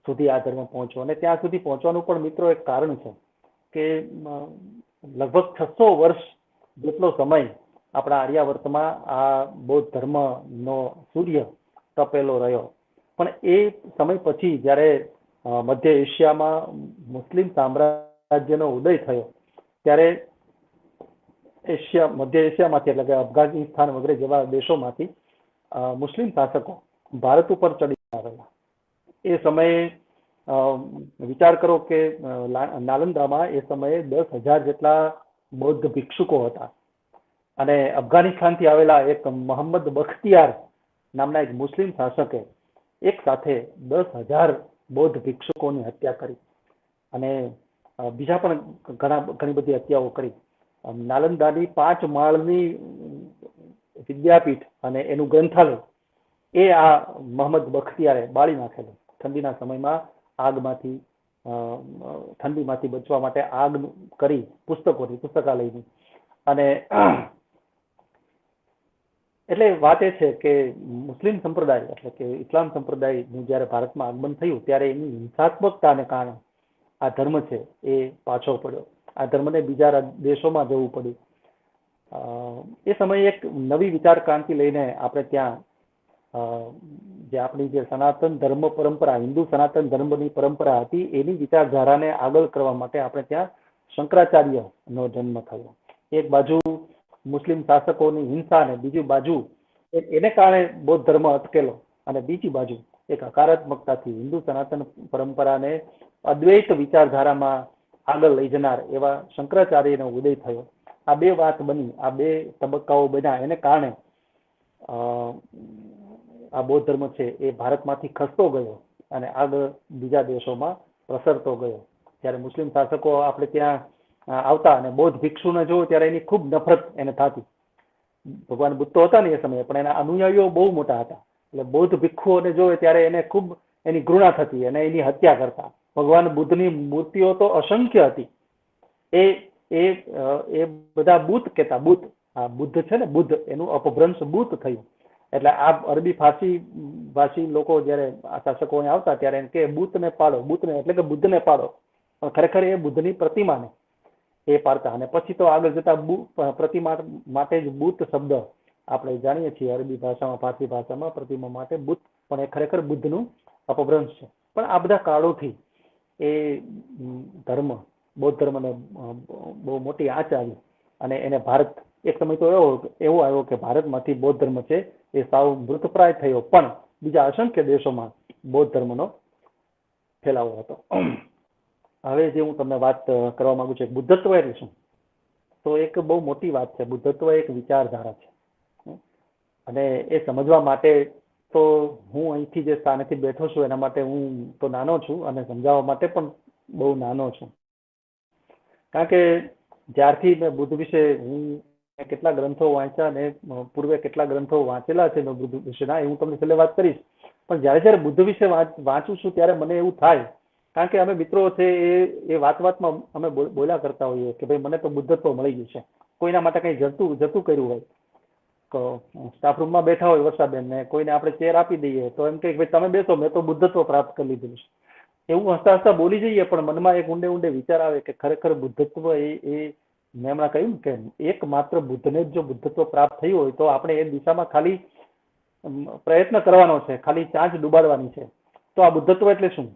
સુધી આ ધર્મ પહોંચ્યો. અને ત્યાં સુધી પહોંચવાનું પણ મિત્રો એક કારણ છે કે લગભગ 600 વર્ષ જેટલો સમય આપણા આર્યાવર્તમાં આ બૌદ્ધ ધર્મનો સૂર્ય તપેલો રહ્યો. પણ એ સમય પછી જ્યારે મધ્ય એશિયામાં મુસ્લિમ સામ્રાજ્યનો ઉદય થયો ત્યારે મધ્ય એશિયામાંથી એટલે કે અફઘાનિસ્તાન વગેરે જેવા દેશોમાંથી મુસ્લિમ શાસકો ભારત ઉપર ચડી આવેલા. એ સમયે વિચાર કરો કે નાલંદામાં એ સમયે 10,000 જેટલા બૌદ્ધ ભિક્ષુકો હતા. અને અફઘાનિસ્તાનથી આવેલા એક મોહમ્મદ બખ્તિયાર નામના એક મુસ્લિમ શાસકે એક સાથે 10,000 બૌદ્ધ ભિક્ષુકોની હત્યા કરી અને બીજા પણ ઘણી બધી હત્યાઓ કરી. નાલંદાની 5 માળની વિદ્યાપીઠ અને એનું ગ્રંથાલય એ આ મોહમ્મદ બખ્તિયારે બાળી નાખેલું. ઠંડીના સમયમાં ઠંડીમાંથી બચવા માટે આગ કરી પુસ્તકાલયની. અને એટલે વાત એ છે કે મુસ્લિમ સંપ્રદાય એટલે કે ઇસ્લામ સંપ્રદાયનું જ્યારે ભારતમાં આગમન થયું ત્યારે એની હિંસાત્મકતાને કારણે આ ધર્મ છે એ પાછો પડ્યો. આ ધર્મને બીજા દેશોમાં જવું પડ્યું. એ સમયે એક નવી વિચાર ક્રાંતિ લઈને આપણે ત્યાં જે આપણી જે સનાતન ધર્મ પરંપરા, હિન્દુ સનાતન ધર્મની પરંપરા હતી, એની વિચારધારાને આગળ કરવા માટે આપણે ત્યાં શંકરાચાર્યનો જન્મ થયો. એક બાજુ મુસ્લિમ શાસકોની હિંસા અને બીજી બાજુ એને કારણે બૌદ્ધ ધર્મ અટકેલો, અને બીજી બાજુ એક હકારાત્મકતાથી હિન્દુ સનાતન પરંપરાને અદ્વૈત વિચારધારામાં આગળ લઈ જનાર એવા શંકરાચાર્યનો ઉદય થયો. આ બે વાત બની, આ બે તબક્કાઓ બન્યા, એને કારણે આ બૌદ્ધ ધર્મ છે એ ભારતમાંથી ખસતો ગયો અને આગળ બીજા દેશોમાં પ્રસરતો ગયો. જ્યારે મુસ્લિમ શાસકો આપણે ત્યાં આવતા અને બૌદ્ધ ભિક્ષુને જોવો ત્યારે એની ખૂબ નફરત એને થતી. ભગવાન બુદ્ધ તો હતા ને એ સમયે, પણ એના અનુયાયીઓ બહુ મોટા હતા. એટલે બૌદ્ધ ભિક્ષુઓને જોવે ત્યારે એને ખૂબ એની ઘૃણા થતી અને એની હત્યા કરતા. ભગવાન બુદ્ધની મૂર્તિઓ તો અસંખ્ય હતી. એ બધા બુદ્ધ કહેતા. બુદ્ધ, આ બુદ્ધ છે ને, બુદ્ધ, એનું અપભ્રંશ બુદ્ધ થયું. એટલે આ અરબી ભાષી લોકો જયારે આ શાસકો આવતા ત્યારે એમ કે બુદ્ધને પાડો, બુદ્ધને એટલે કે બુદ્ધને પાડો. પણ ખરેખર એ બુદ્ધની પ્રતિમાને એ પાડતા. અને પછી તો આગળ જતા પ્રતિમા માટે જ બુદ્ધ શબ્દ આપણે જાણીએ છીએ અરબી ભાષામાં, ફારસી ભાષામાં પ્રતિમા માટે બુદ્ધ, પણ એ ખરેખર બુદ્ધનું અપભ્રંશ છે. પણ આ બધા કાળોથી એ ધર્મ, બૌદ્ધ ધર્મને બહુ મોટી આંચ આવી અને એને ભારત, એક સમય તો એવો આવ્યો કે ભારતમાંથી બૌદ્ધ ધર્મ છે એ સાવ મૃતપ્રાય થયો, પણ બીજા અસંખ્ય દેશોમાં બૌદ્ધ ધર્મનો ફેલાવો હતો. હવે જે હું તમને વાત કરવા માંગુ છું, બુદ્ધત્વ એટલે શું, તો એક બહુ મોટી વાત છે. બુદ્ધત્વ એક વિચારધારા છે, અને એ સમજવા માટે તો હું અહીંથી જે સ્થાનેથી બેઠો છું એના માટે હું તો નાનો છું, અને સમજાવવા માટે પણ બહુ નાનો છું. કારણ કે જ્યારથી મેં બુદ્ધ વિશે હું કેટલા ગ્રંથો વાંચ્યા અને પૂર્વે કેટલા ગ્રંથો વાંચેલા છે બુદ્ધ વિશેના, એ હું તમને છેલ્લે વાત કરીશ. પણ જયારે બુદ્ધ વિશે વાંચું છું ત્યારે મને એવું થાય, કારણ કે અમે મિત્રો છે એ વાતમાં અમે બોલ્યા કરતા હોઈએ કે ભાઈ મને તો બુદ્ધત્વ મળી ગયું છે. કોઈના માટે કઈ જતું કર્યું હોય તો સ્ટાફ રૂમમાં બેઠા હોય વર્ષાબેન ને કોઈને આપણે ચેર આપી દઈએ તો એમ કે ભાઈ તમે બેસો, મેં તો બુદ્ધત્વ પ્રાપ્ત કરી લીધું છે. એવું હસતા હસતા બોલી જઈએ, પણ મનમાં એક ઊંડે ઊંડે વિચાર આવે કે ખરેખર બુદ્ધત્વ એ મેં હમણાં કહ્યું કે એક માત્ર બુદ્ધને જ જો બુદ્ધત્વ પ્રાપ્ત થયું હોય તો આપણે એ દિશામાં ખાલી પ્રયત્ન કરવાનો છે, ખાલી ચાંચ ડુબાડવાની છે. તો આ બુદ્ધત્વ એટલે શું?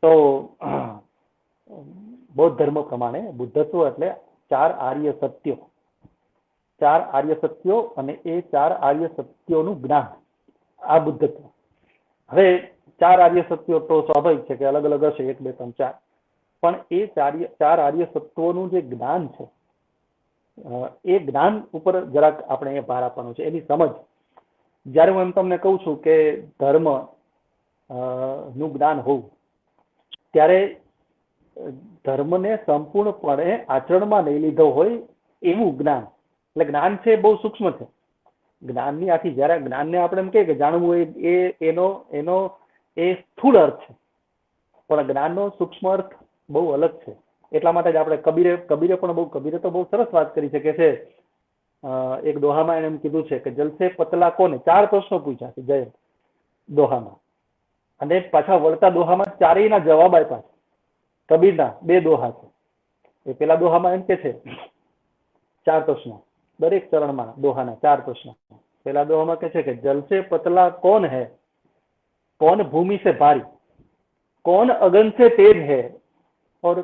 તો બૌદ્ધ ધર્મ પ્રમાણે બુદ્ધત્વ એટલે 4 આર્ય સત્યો, 4 આર્ય સત્યો, અને એ 4 આર્ય સત્યોનું જ્ઞાન, આ બુદ્ધત્વ. હવે 4 આર્ય સત્યો તો સ્વાભાવિક છે કે અલગ અલગ હશે, 1 2 3 4, પણ એ 4 આર્ય સત્યોનું જે જ્ઞાન છે એ જ્ઞાન ઉપર જરાક આપણે ભાર આપવાનો છે, એની સમજ. જયારે હું એમ તમને કહું છું કે ધર્મ નું જ્ઞાન હોવું, ત્યારે ધર્મને સંપૂર્ણપણે આચરણમાં નહીં લીધો હોય એવું જ્ઞાન. એટલે જ્ઞાન છે બહુ સૂક્ષ્મ છે. જ્ઞાનની આખી, જયારે જ્ઞાનને આપણે એમ કહીએ કે જાણવું હોય એનો એ સ્થૂળ અર્થ છે, પણ જ્ઞાનનો સૂક્ષ્મ અર્થ બહુ અલગ છે. એટલા માટે જ આપણે કબીરે તો બહુ સરસ વાત કરી છે કે છે એક દોહામાં એને એમ કીધું છે કે જલસે પતલા કોને, 4 પ્રશ્નો પૂછ્યા છે જય દોહામાં, અને પાછા વળતા દોહામાં ચારેયના જવાબ આપ્યા છે. કબીરના 2 દોહા છે. એ પેલા દોહામાં એમ કે છે 4 પ્રશ્નો, દરેક ચરણમાં દોહાના 4 પ્રશ્નો. પેલા દોહામાં કે છે કે જલસે પતલા કોણ है, कौन भूमि से भारी, कौन अगन से तेज है, और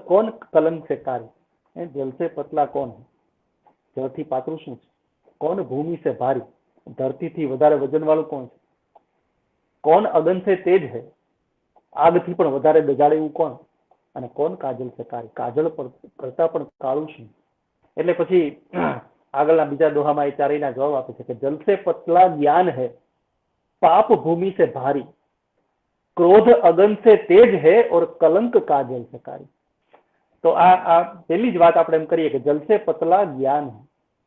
कौन कलंक से कारी. जल से पतला कौन है, જળથી પાતળું શું છે? કોણ ભૂમિ સે ભારી, ધરતીથી વધારે વજન વાળું કોણ છે? કોણ અગન સે તેજ है, આગથી પણ વધારે દજાડે એવું કોણ? અને કોણ કાજલ સે કારી, કાજલ કરતા પણ કાળું શું? એટલે પછી આગળના બીજા દોહામાં એ ચારેયના જવાબ આપે છે કે જલ સે પતલા જ્ઞાન है, पाप भूमि से भारी, क्रोध अगन से तेज है, और कलंक काजल से कारी. તો આ પહેલી જ વાત આપણે એમ કરીએ કે જલ સે પતલા જ્ઞાન,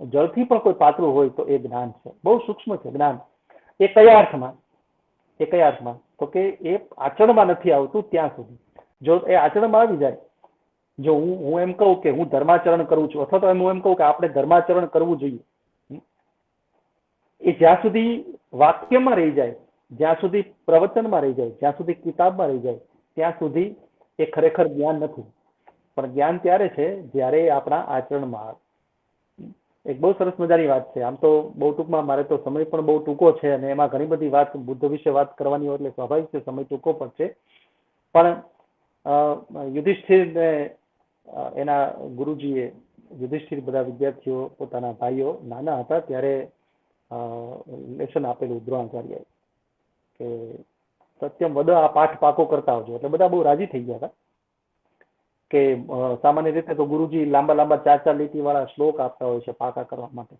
જળથી પણ કોઈ પાતળું હોય તો એ જ્ઞાન છે, બહુ સૂક્ષ્મ છે જ્ઞાન. એ કયા અર્થમાં? તો કે એ આચરણમાં નથી આવતું ત્યાં સુધી. જો એ આચરણમાં આવી જાય, જો હું એમ કહું કે હું ધર્માચરણ કરું છું, અથવા તો હું એમ કહું કે આપણે ધર્માચરણ કરવું જોઈએ, એ જ્યાં સુધી વાક્યમાં રહી જાય, જ્યાં સુધી પ્રવચનમાં રહી જાય, જ્યાં સુધી કિતાબમાં રહી જાય, ત્યાં સુધી એ ખરેખર જ્ઞાન નથી. પણ જ્ઞાન ત્યારે છે જ્યારે આપણા આચરણમાં આવે. એક બહુ સરસ મજાની વાત છે. આમ તો બહુ ટૂંકમાં, મારે તો સમય પણ બહુ ટૂંકો છે અને એમાં ઘણી બધી વાત બુદ્ધ વિશે વાત કરવાની હોય એટલે સ્વાભાવિક છે સમય ટૂંકો પણ છે. પણ યુધિષ્ઠિરને એના ગુરુજીએ, યુધિષ્ઠિર બધા વિદ્યાર્થીઓ, પોતાના ભાઈઓ નાના હતા ત્યારે લેસન આપેલું દ્રોણાચાર્યએ કે સત્યમ વદ, આ પાઠ પાકો કરતા આવજો. એટલે બધા બહુ રાજી થઈ ગયા હતા કે સામાન્ય રીતે તો ગુરુજી લાંબા લાંબા 4-4 લીટી વાળા શ્લોક આપતા હોય છે પાકા કરવા માટે,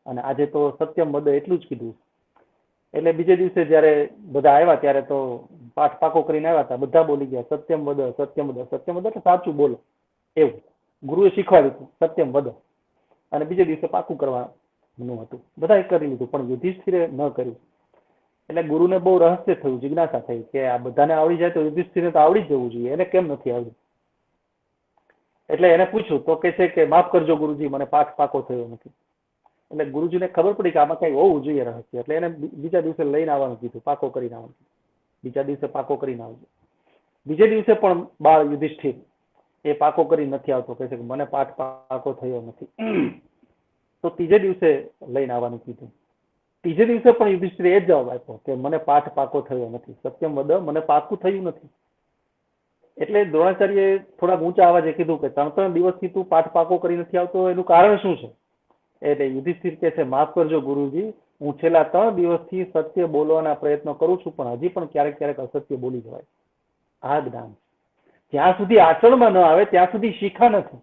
અને આજે તો સત્યમ વદ એટલું જ કીધું. એટલે બીજે દિવસે જયારે બધા આવ્યા ત્યારે તો પાઠ પાકો કરીને આવ્યા હતા, બધા બોલી ગયા સત્યમ વદ, સત્યમ વદ. સત્યમ વદ એટલે સાચું બોલો, એવું ગુરુએ શીખવાડ્યું હતું, સત્યમ વદ. અને બીજે દિવસે પાકું કરવાનું હતું. બધાએ કરી લીધું, પણ યુધિષ્ઠિરે ન કર્યું. એટલે ગુરુને બહુ રહસ્ય થયું, જિજ્ઞાસા થઈ કે આ બધાને આવડી જાય તો યુધિષ્ઠિરને તો આવડી જ જવું જોઈએ, એને કેમ નથી આવડ્યું? એટલે એને પૂછ્યું તો કે છે કે માફ કરજો ગુરુજી, મને પાઠ પાકો થયો નથી. એટલે ગુરુજીને ખબર પડી કે આમાં કઈ હોવું જોઈએ રહસ્ય. એટલે એને બીજા દિવસે લઈને આવવાનું કીધું, પાકો કરીને આવવાનું. બીજા દિવસે પાકો કરીને આવજો. બીજે દિવસે પણ બાળ યુધિષ્ઠિર એ પાકો કરી નથી આવતો, કહે છે કે મને પાઠ પાકો થયો નથી. તો ત્રીજે દિવસે લઈને આવવાનું કીધું. ત્રીજે દિવસે પણ યુધિષ્ઠિરે એ જ જવાબ આપ્યો કે મને પાઠ પાકો થયો નથી, સત્યમ વદ, મને પાકું થયું નથી. એટલે દ્રોણાચાર્યએ થોડા ઊંચા અવાજે કીધું કે 3-3 દિવસથી તું પાઠ પાકો કરી નથી આવતો, એનું કારણ શું છે? એટલે યુધિષ્ઠિર કહે છે, માફ કરજો ગુરુજી, હું છેલ્લા 3 દિવસથી સત્ય બોલવાના પ્રયત્નો કરું છું, પણ હજી પણ ક્યારેક ક્યારેક અસત્ય બોલી જવાય. આ જ્ઞાન જ્યાં સુધી આચરણમાં ન આવે ત્યાં સુધી શીખા નથી.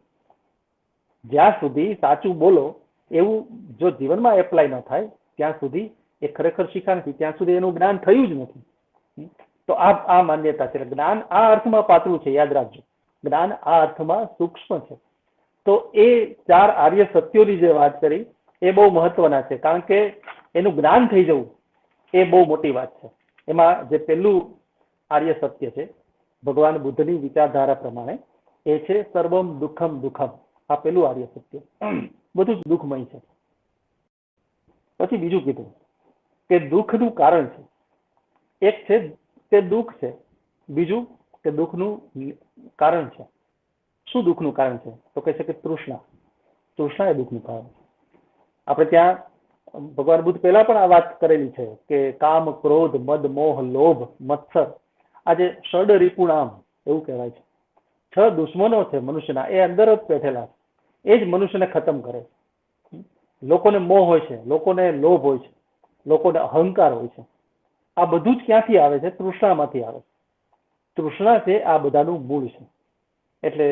જ્યાં સુધી સાચું બોલો એવું જો જીવનમાં એપ્લાય ન થાય ત્યાં સુધી એ ખરેખર શીખા નથી, ત્યાં સુધી એનું જ્ઞાન થયું જ નથી. તો આ માન્યતા છે. જ્ઞાન આ અર્થમાં પાતળું છે, યાદ રાખજો. જ્ઞાન આ અર્થમાં સૂક્ષ્મ છે. તો એ 4 આર્ય સત્યોની જે વાત કરી એ બહુ મહત્વના છે, કારણ કે એનું જ્ઞાન થઈ જવું એ બહુ મોટી વાત છે. એમાં જે પહેલું આર્ય સત્ય છે ભગવાન બુદ્ધની વિચારધારા પ્રમાણે, એ છે સર્વમ દુઃખમ દુઃખમ. આ પેલું આર્ય સત્ય, બધું જ દુઃખમય છે. પછી બીજું કીધું કે દુઃખનું કારણ છે. એક છે તે દુઃખ છે, બીજું કે દુઃખનું કારણ છે. શું દુઃખનું કારણ છે? તો કહે છે કે તૃષ્ણા. તૃષ્ણા એ દુઃખનું કારણ છે. આપણે ત્યાં ભગવાન બુદ્ધ પહેલા પણ આ વાત કરેલી છે કે કામ, ક્રોધ, મદ, મોહ, લોભ, મત્સર, આ જે ષડ રિપુણામ એવું કહેવાય છે, 6 દુશ્મનો છે મનુષ્યના, એ અંદર જ બેઠેલા છે. એ જ મનુષ્યને ખતમ કરે છે. લોકોને મોહ હોય છે, લોકોને લોભ હોય છે, લોકોને અહંકાર હોય છે. આ બધું જ ક્યાંથી આવે છે? તૃષ્ણામાંથી આવે છે. તૃષ્ણા છે આ બધાનું મૂળ છે. એટલે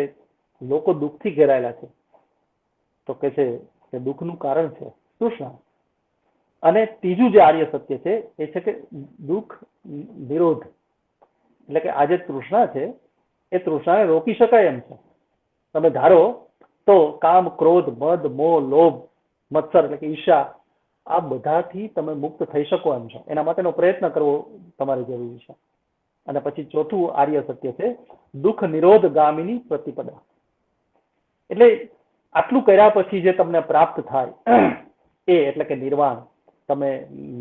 લોકો દુઃખથી ઘેરાયેલા છે. તો કે છે કે દુઃખનું કારણ છે તૃષ્ણા. અને ત્રીજું જે આર્ય સત્ય છે એ છે કે દુઃખ નિરોધ. એટલે કે આ જે તૃષ્ણા છે એ તૃષ્ણાને રોકી શકાય એમ છે. તમે ધારો તો કામ, ક્રોધ, મદ, મોહ, લોભ, મત્સર એટલે કે ઈર્ષા, આ બધાથી તમે મુક્ત થઈ શકો એમ છો. એના માટેનો પ્રયત્ન કરવો તમારે જરૂરી છે. અને પછી ચોથું આર્ય સત્ય છે દુઃખ નિરોધ ગામિની પ્રતિપદા. એટલે આટલું કર્યા પછી જે તમને પ્રાપ્ત થાય એ એટલે કે નિર્વાણ. તમે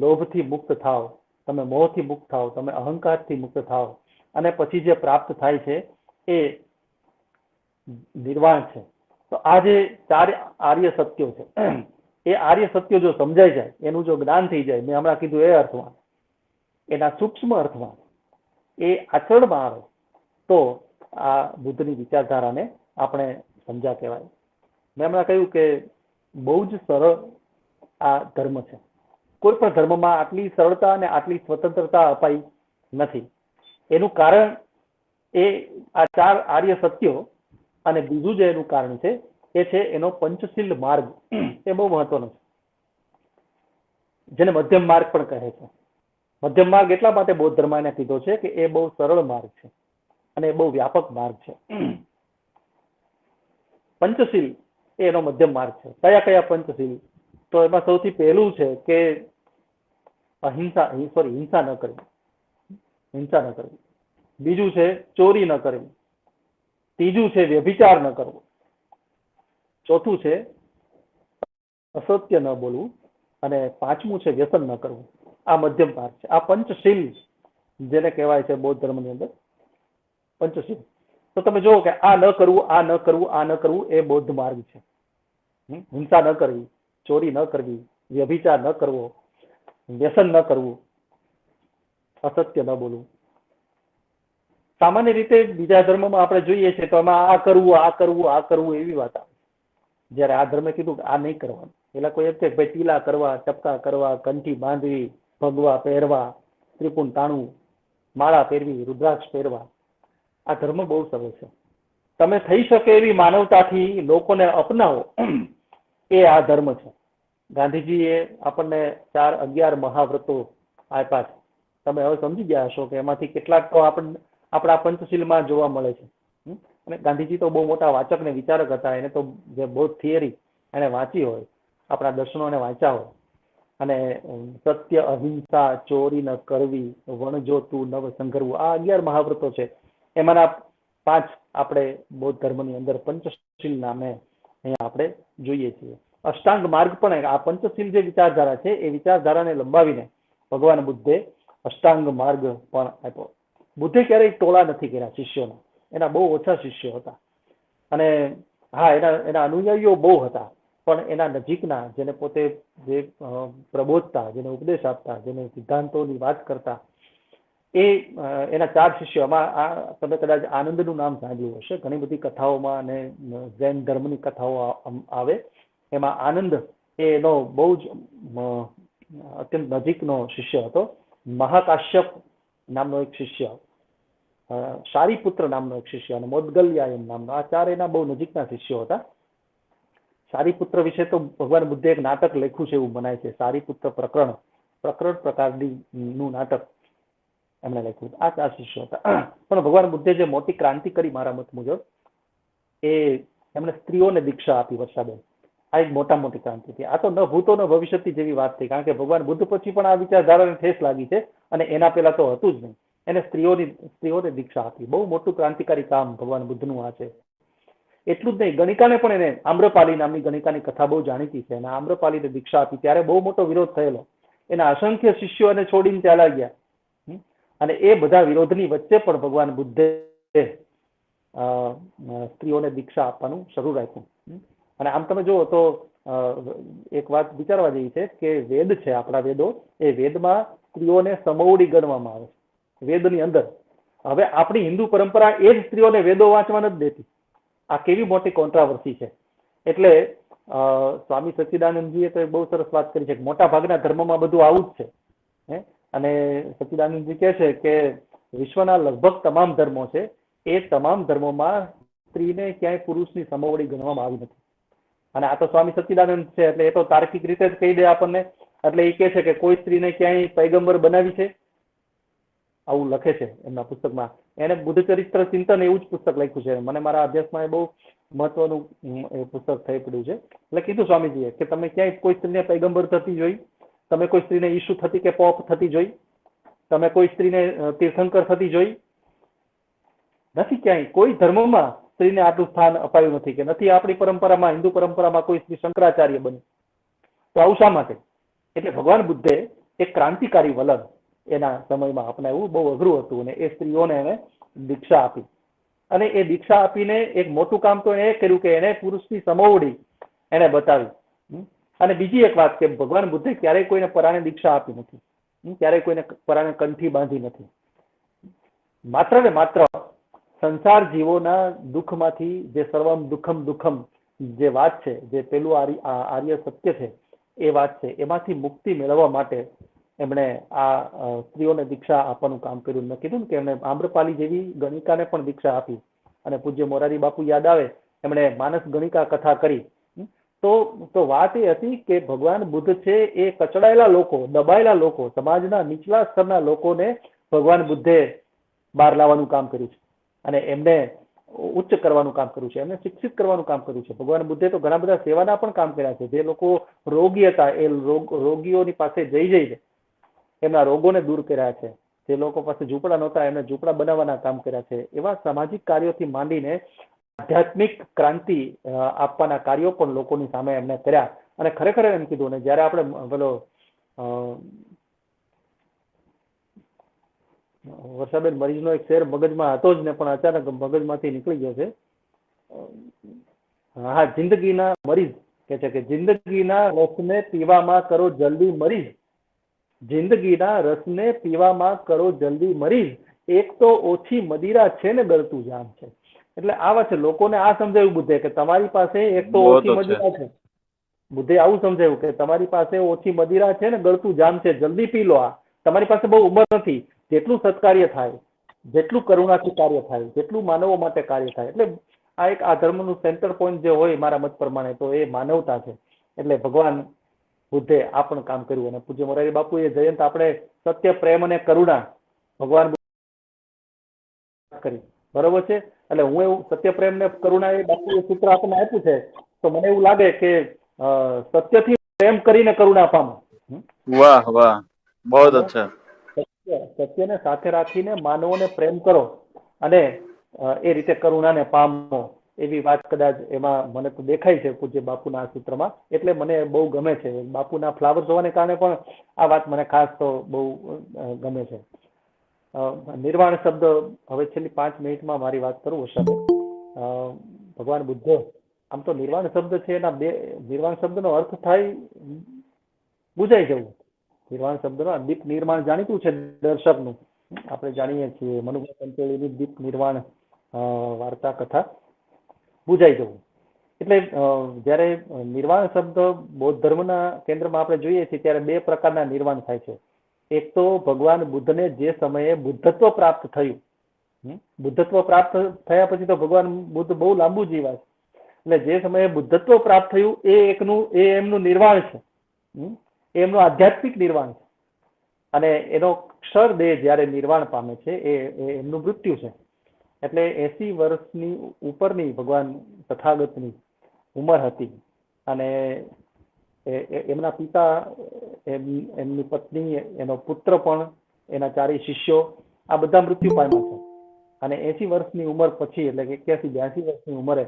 લોભથી મુક્ત થાવ, તમે મોહથી મુક્ત થાવ, તમે અહંકારથી મુક્ત થાવ, અને પછી જે પ્રાપ્ત થાય છે એ નિર્વાણ છે. તો આ જે 4 આર્ય સત્યો છે, એ આર્ય સત્યો જો સમજાઈ જાય, એનું જો જ્ઞાન થઈ જાય, મેં હમણાં કીધું એ અર્થમાં, એના સૂક્ષ્મ અર્થમાં એ આચરણમાં આવે તો આ બુદ્ધની વિચારધારાને આપણે સમજ્યા કહેવાય. મેં હમણાં કહ્યું કે બહુ જ સરળ આ ધર્મ છે. કોઈ પણ ધર્મમાં આટલી સરળતા અને આટલી સ્વતંત્રતા અપાઈ નથી. એનું કારણ એ આ 4 આર્ય સત્યો, અને બીજું જે એનું કારણ છે એ છે એનો પંચશીલ માર્ગ. એ બહુ મહત્વનો છે, જેને મધ્યમ માર્ગ પણ કહે છે. મધ્યમ માર્ગ એટલા માટે બૌદ્ધ ધર્મને કીધો છે કે એ બહુ સરળ માર્ગ છે અને એ બહુ વ્યાપક માર્ગ છે. પંચશીલ એ એનો મધ્યમ માર્ગ છે. કયા કયા પંચશીલ? તો એમાં સૌથી પહેલું છે કે હિંસા ન કરવી. હિંસા ન કરવી. બીજું છે ચોરી ન કરવી. ત્રીજું છે વ્યભિચાર ન કરવો. ચોથું છે અસત્ય ન બોલવું. અને 5મું છે વ્યસન ન કરવું. આ મધ્યમ માર્ગ છે. આ પંચશીલ જેને કહેવાય છે બૌદ્ધ ધર્મની અંદર પંચશીલ. તો તમે જુઓ કે આ ન કરવું, આ ન કરવું, આ ન કરવું, એ બૌદ્ધ માર્ગ છે. હિંસા ન કરવી, ચોરી ન કરવી, વ્યભિચાર ન કરવો, વ્યસન ન કરવું, અસત્ય ન બોલવું. સામાન્ય રીતે બીજા ધર્મમાં આપણે જોઈએ છીએ તો આમાં આ કરવું, આ કરવું, આ કરવું એવી વાત આવે. જયારે આ ધર્મે કીધું કે આ નહીં કરવાનું, પેલા કોઈ એમ કે ભાઈ ટીલા કરવા, ટપકા કરવા, કંઠી બાંધવી, ભગવા પહેરવા, ત્રિપુંડ તાણવું, માળા પહેરવી, રુદ્રાક્ષ પહેરવા, આ ધર્મ બહુ સરળ છે. તમે થઈ શકે એવી માનવતાથી લોકોને અપનાવો, એ આ ધર્મ છે. ગાંધીજીએ આપણને 11 મહાવ્રતો આપ્યા છે. તમે હવે સમજી ગયા હશો કે એમાંથી કેટલાક તો આપણા પંચશીલમાં જોવા મળે છે. અને ગાંધીજી તો બહુ મોટા વાચક ને વિચારક હતા. એને તો જે બહુ થિયરી એને વાંચી હોય, આપણા દર્શનો એને વાંચ્યા હોય, અને સત્ય, અહિંસા, ચોરી ન કરવી, વણજોતું, નવ સંઘરવું, આ 11 મહાવ્રતો છે. એમાંના 5 આપણે બૌદ્ધ ધર્મની અંદર પંચશીલ નામે અહીંયા આપણે જોઈએ છીએ. અષ્ટાંગ માર્ગ પણ આ પંચશીલ જે વિચારધારા છે એ વિચારધારાને લંબાવીને ભગવાન બુદ્ધે અષ્ટાંગ માર્ગ પણ આપ્યો. બુદ્ધે ક્યારેય ટોળા નથી કર્યા શિષ્યોના. એના બહુ ઓછા શિષ્યો હતા. અને હા, એના અનુયાયીઓ બહુ હતા, પણ એના નજીકના જેને પોતે જે પ્રબોધતા, જેને ઉપદેશ આપતા, જેને સિદ્ધાંતોની વાત કરતા, એના 4 શિષ્યો. આમાં તમે કદાચ આનંદનું નામ સાંભળ્યું હશે. ઘણી બધી કથાઓમાં અને જૈન ધર્મની કથાઓ આવે એમાં આનંદ એનો બહુ જ અત્યંત નજીકનો શિષ્ય હતો. મહાકાશ્યપ નામનો એક શિષ્ય, શારીપુત્ર નામનો એક શિષ્ય અને મોદગલ્યાયન નામનો, આ 4 એના બહુ નજીકના શિષ્યો હતા. શારીપુત્ર વિશે તો ભગવાન બુદ્ધે એક નાટક લખ્યું છે એવું મનાય છે. શારીપુત્ર પ્રકરણ પ્રકારનું નાટક એમણે લખ્યું. આ 4 શિષ્યો હતા. પણ ભગવાન બુદ્ધે જે મોટી ક્રાંતિ કરી મારા મત મુજબ, એમણે સ્ત્રીઓને દીક્ષા આપી. વર્ષાબેન, આ એક મોટી ક્રાંતિ હતી. આ તો ન ભૂતો ન ભવિષ્યથી જેવી વાત થઈ, કારણ કે ભગવાન બુદ્ધ પછી પણ આ વિચારધારાને ઠેસ લાગી છે, અને એના પહેલા તો હતું જ નહીં. એને સ્ત્રીઓને દીક્ષા આપી. બહુ મોટું ક્રાંતિકારી કામ ભગવાન બુદ્ધનું આ છે. એટલું જ નહીં, ગણિકાને પણ એને આમ્રપાલી નામની ગણિકાની કથા બહુ જાણીતી છે. અને આમ્રપાલીને દીક્ષા આપી ત્યારે બહુ મોટો વિરોધ થયેલો. એના અસંખ્ય શિષ્યો એને છોડીને ચાલ્યા ગયા. અને એ બધા વિરોધની વચ્ચે પણ ભગવાન બુદ્ધે સ્ત્રીઓને દીક્ષા આપવાનું શરૂ રાખ્યું. અને આમ તમે જુઓ તો એક વાત વિચારવા જેવી છે કે વેદ છે, આપણા વેદો, એ વેદમાં સ્ત્રીઓને સમોવડી ગણવામાં આવે છે, વેદની અંદર. હવે આપણી હિન્દુ પરંપરા એ જ સ્ત્રીઓને વેદો વાંચવા નથી દેતી. આ કેવી મોટી કોન્ટ્રાવર્સી છે. એટલે સ્વામી સચ્ચિદાનંદજીએ તો બહુ સરસ વાત કરી છે કે મોટા ભાગના ધર્મમાં બધું આવું જ છે. અને સચ્ચિદાનંદજી કહે છે કે વિશ્વના લગભગ તમામ ધર્મો છે, એ તમામ ધર્મોમાં સ્ત્રીને ક્યાંય પુરુષની સમોવડી ગણવામાં આવી નથી. અને આ તો સ્વામી સચ્ચિદાનંદ છે એટલે એ તો તાર્કિક રીતે જ કહી દે આપણને. એટલે એ કહે છે કે કોઈ સ્ત્રીને ક્યાંય પૈગંબર બનાવી છે, આવું લખે છે એમના પુસ્તકમાં. એને બુદ્ધ ચરિત્ર ચિંતન એવું જ પુસ્તક લખ્યું છે. મને મારા અભ્યાસમાં એ બહુ મહત્વનું પુસ્તક થઈ પડ્યું છે. એટલે કીધું સ્વામીજીએ કે તમે ક્યાંય કોઈ સ્ત્રીને પૈગંબર થતી જોઈ? તમે કોઈ સ્ત્રીને ઈસુ થતી કે પોપ થતી જોઈ? તમે કોઈ સ્ત્રીને તીર્થંકર થતી જોઈ? નથી. ક્યાંય કોઈ ધર્મમાં સ્ત્રીને આટલું સ્થાન અપાયું નથી, કે નથી આપણી પરંપરામાં, હિન્દુ પરંપરામાં કોઈ સ્ત્રી શંકરાચાર્ય બની. તો આવું શા માટે? એટલે ભગવાન બુદ્ધે એક ક્રાંતિકારી વલણ એના સમયમાં અપનાવ્યું. બહુ અઘરું હતું. અને એ સ્ત્રીઓને એને દીક્ષા આપી. અને એ દીક્ષા આપીને એક મોટું કામ તો એને કર્યું કે એને પુરુષની સમોવડી એને બતાવી. અને બીજી એક વાત કે ભગવાન બુદ્ધે ક્યારેય કોઈને પરાણે દીક્ષા આપી નથી, ક્યારેય કોઈને પરાણે કંઠી બાંધી નથી. માત્ર ને માત્ર સંસાર જીવોના દુઃખમાંથી જે સર્વમ દુઃખમ દુઃખમ જે વાત છે, જે પેલું આર્ય સત્ય છે, એ વાત છે, એમાંથી મુક્તિ મેળવવા માટે એમણે આ સ્ત્રીઓને દીક્ષા આપવાનું કામ કર્યું. મેં કીધું કે એમણે આમ્રપાલી જેવી ગણિકાને પણ દીક્ષા આપી. અને પૂજ્ય મોરારી બાપુ યાદ આવે, એમણે માનસ ગણિકા કથા કરી. તો વાત એ હતી કે ભગવાન બુદ્ધ છે એ કચડાયેલા લોકો, દબાયેલા લોકો, સમાજના નીચલા સ્તરના લોકોને ભગવાન બુદ્ધે બહાર લાવવાનું કામ કર્યું છે. અને એમને ઉચ્ચ કરવાનું કામ કર્યું છે, એમને શિક્ષિત કરવાનું કામ કર્યું છે. ભગવાન બુદ્ધે તો ઘણા બધા સેવાના પણ કામ કર્યા છે. જે લોકો રોગી હતા એ રોગીઓની પાસે જઈને એમના રોગોને દૂર કર્યા છે. જે લોકો પાસે ઝૂંપડા નહોતા એમને ઝૂંપડા બનાવવાના કામ કર્યા છે. એવા સામાજિક કાર્યોથી માંડીને આધ્યાત્મિક ક્રાંતિ આપવાના કાર્યો પણ લોકોની સામે એમને કર્યા. અને ખરેખર એમ કીધું. ને જયારે આપણે પેલો વર્ષાબેન મરીઝનો એક શેર મગજમાં હતો જ ને, પણ અચાનક મગજમાંથી નીકળી ગયો છે. હા, જિંદગીના મરીઝ કે છે કે જિંદગીના રસને પીવામાં કરો જલ્દી મરી, જિંદગીના રસને પીવામાં કરો જલ્દી મરી, એક તો ઓછી મદિરા છે ને ગળતું જામ છે. એટલે આ વાત છે, લોકોને આ સમજાવ્યું બુદ્ધે કે તમારી પાસે એક તો बहुत ઓછી अच्छा। મદિરા છે. બુદ્ધે આવું સમજાવ્યું કે તમારી પાસે ઓછી મદિરા છે ને ગળતું જામ છે, જલ્દી પી લો. આ તમારી પાસે બહુ ઉંમર નથી, જેટલું સત્કાર્ય થાય, જેટલું કરુણાથી કાર્ય થાય, જેટલું માનવો માટે કાર્ય થાય. એટલે આ એક આ ધર્મનું સેન્ટર પોઈન્ટ જે હોય મારા મત પ્રમાણે તો એ માનવતા છે. એટલે ભગવાન બુદ્ધે આ પણ કામ કર્યું. અને પૂજ્ય મોરારી બાપુએ જયંત આપણે સત્ય, પ્રેમ અને કરુણા ભગવાન કરી, બરોબર છે. એટલે હું એવું સત્ય, પ્રેમ ને કરુણા એ બાપુએ સૂત્ર આપણને આપ્યું છે, તો મને એવું લાગે કે સત્યથી પ્રેમ કરીને કરુણા પામો. वाह वाह, बहुत અને अच्छा। સત્યને સાથે રાખીને માનવોને પ્રેમ કરો અને એ રીતે કરુણાને પામો, એવી વાત કદાચ એમાં મને તો દેખાય છે પૂજ્ય બાપુના આ સૂત્રમાં. એટલે મને બહુ ગમે છે. બાપુના ફ્લાવર્સ હોવાને કારણે પણ આ વાત મને ખાસ તો બહુ ગમે છે. નિર્વાણ શબ્દ, હવે છેલ્લી 5 મિનિટમાં મારી વાત કરું વરસાદે. ભગવાન બુદ્ધ, આમ તો નિર્વાણ શબ્દ છે એના નિર્વાણ શબ્દનો અર્થ થાય બુજાઈ જવું. નિર્વાણ શબ્દનો દીપ નિર્માણ જાણીતું છે દર્શકનું, આપણે જાણીએ છીએ મનુભાઈ પંચોળીની દીપ નિર્વાણ વાર્તા કથા, બુજાઈ જવું. એટલે જ્યારે નિર્વાણ શબ્દ બૌદ્ધ ધર્મના કેન્દ્રમાં આપણે જોઈએ છીએ ત્યારે 2 પ્રકારના નિર્વાણ થાય છે. એક તો ભગવાન બુદ્ધને જે સમયે બુદ્ધત્વ પ્રાપ્ત થયું, બુદ્ધત્વ પ્રાપ્ત થયા પછી તો ભગવાન બુદ્ધ બહુ લાંબુ જીવ્યા છે. એટલે જે સમયે બુદ્ધત્વ પ્રાપ્ત થયું એ એમનું નિર્વાણ છે, એ એમનું આધ્યાત્મિક નિર્વાણ છે. અને એનો ક્ષર દેહ જ્યારે નિર્વાણ પામે છે એ એમનું મૃત્યુ છે. એટલે 80 વર્ષની ઉપરની ભગવાન તથાગતની ઉંમર હતી. અને એમના પિતા, એમની પત્ની, એનો પુત્ર પણ, એના 4 શિષ્યો, આ બધા મૃત્યુ પામ્યા છે. અને 80 વર્ષની ઉંમર પછી, એટલે કે 81-82 વર્ષની ઉંમરે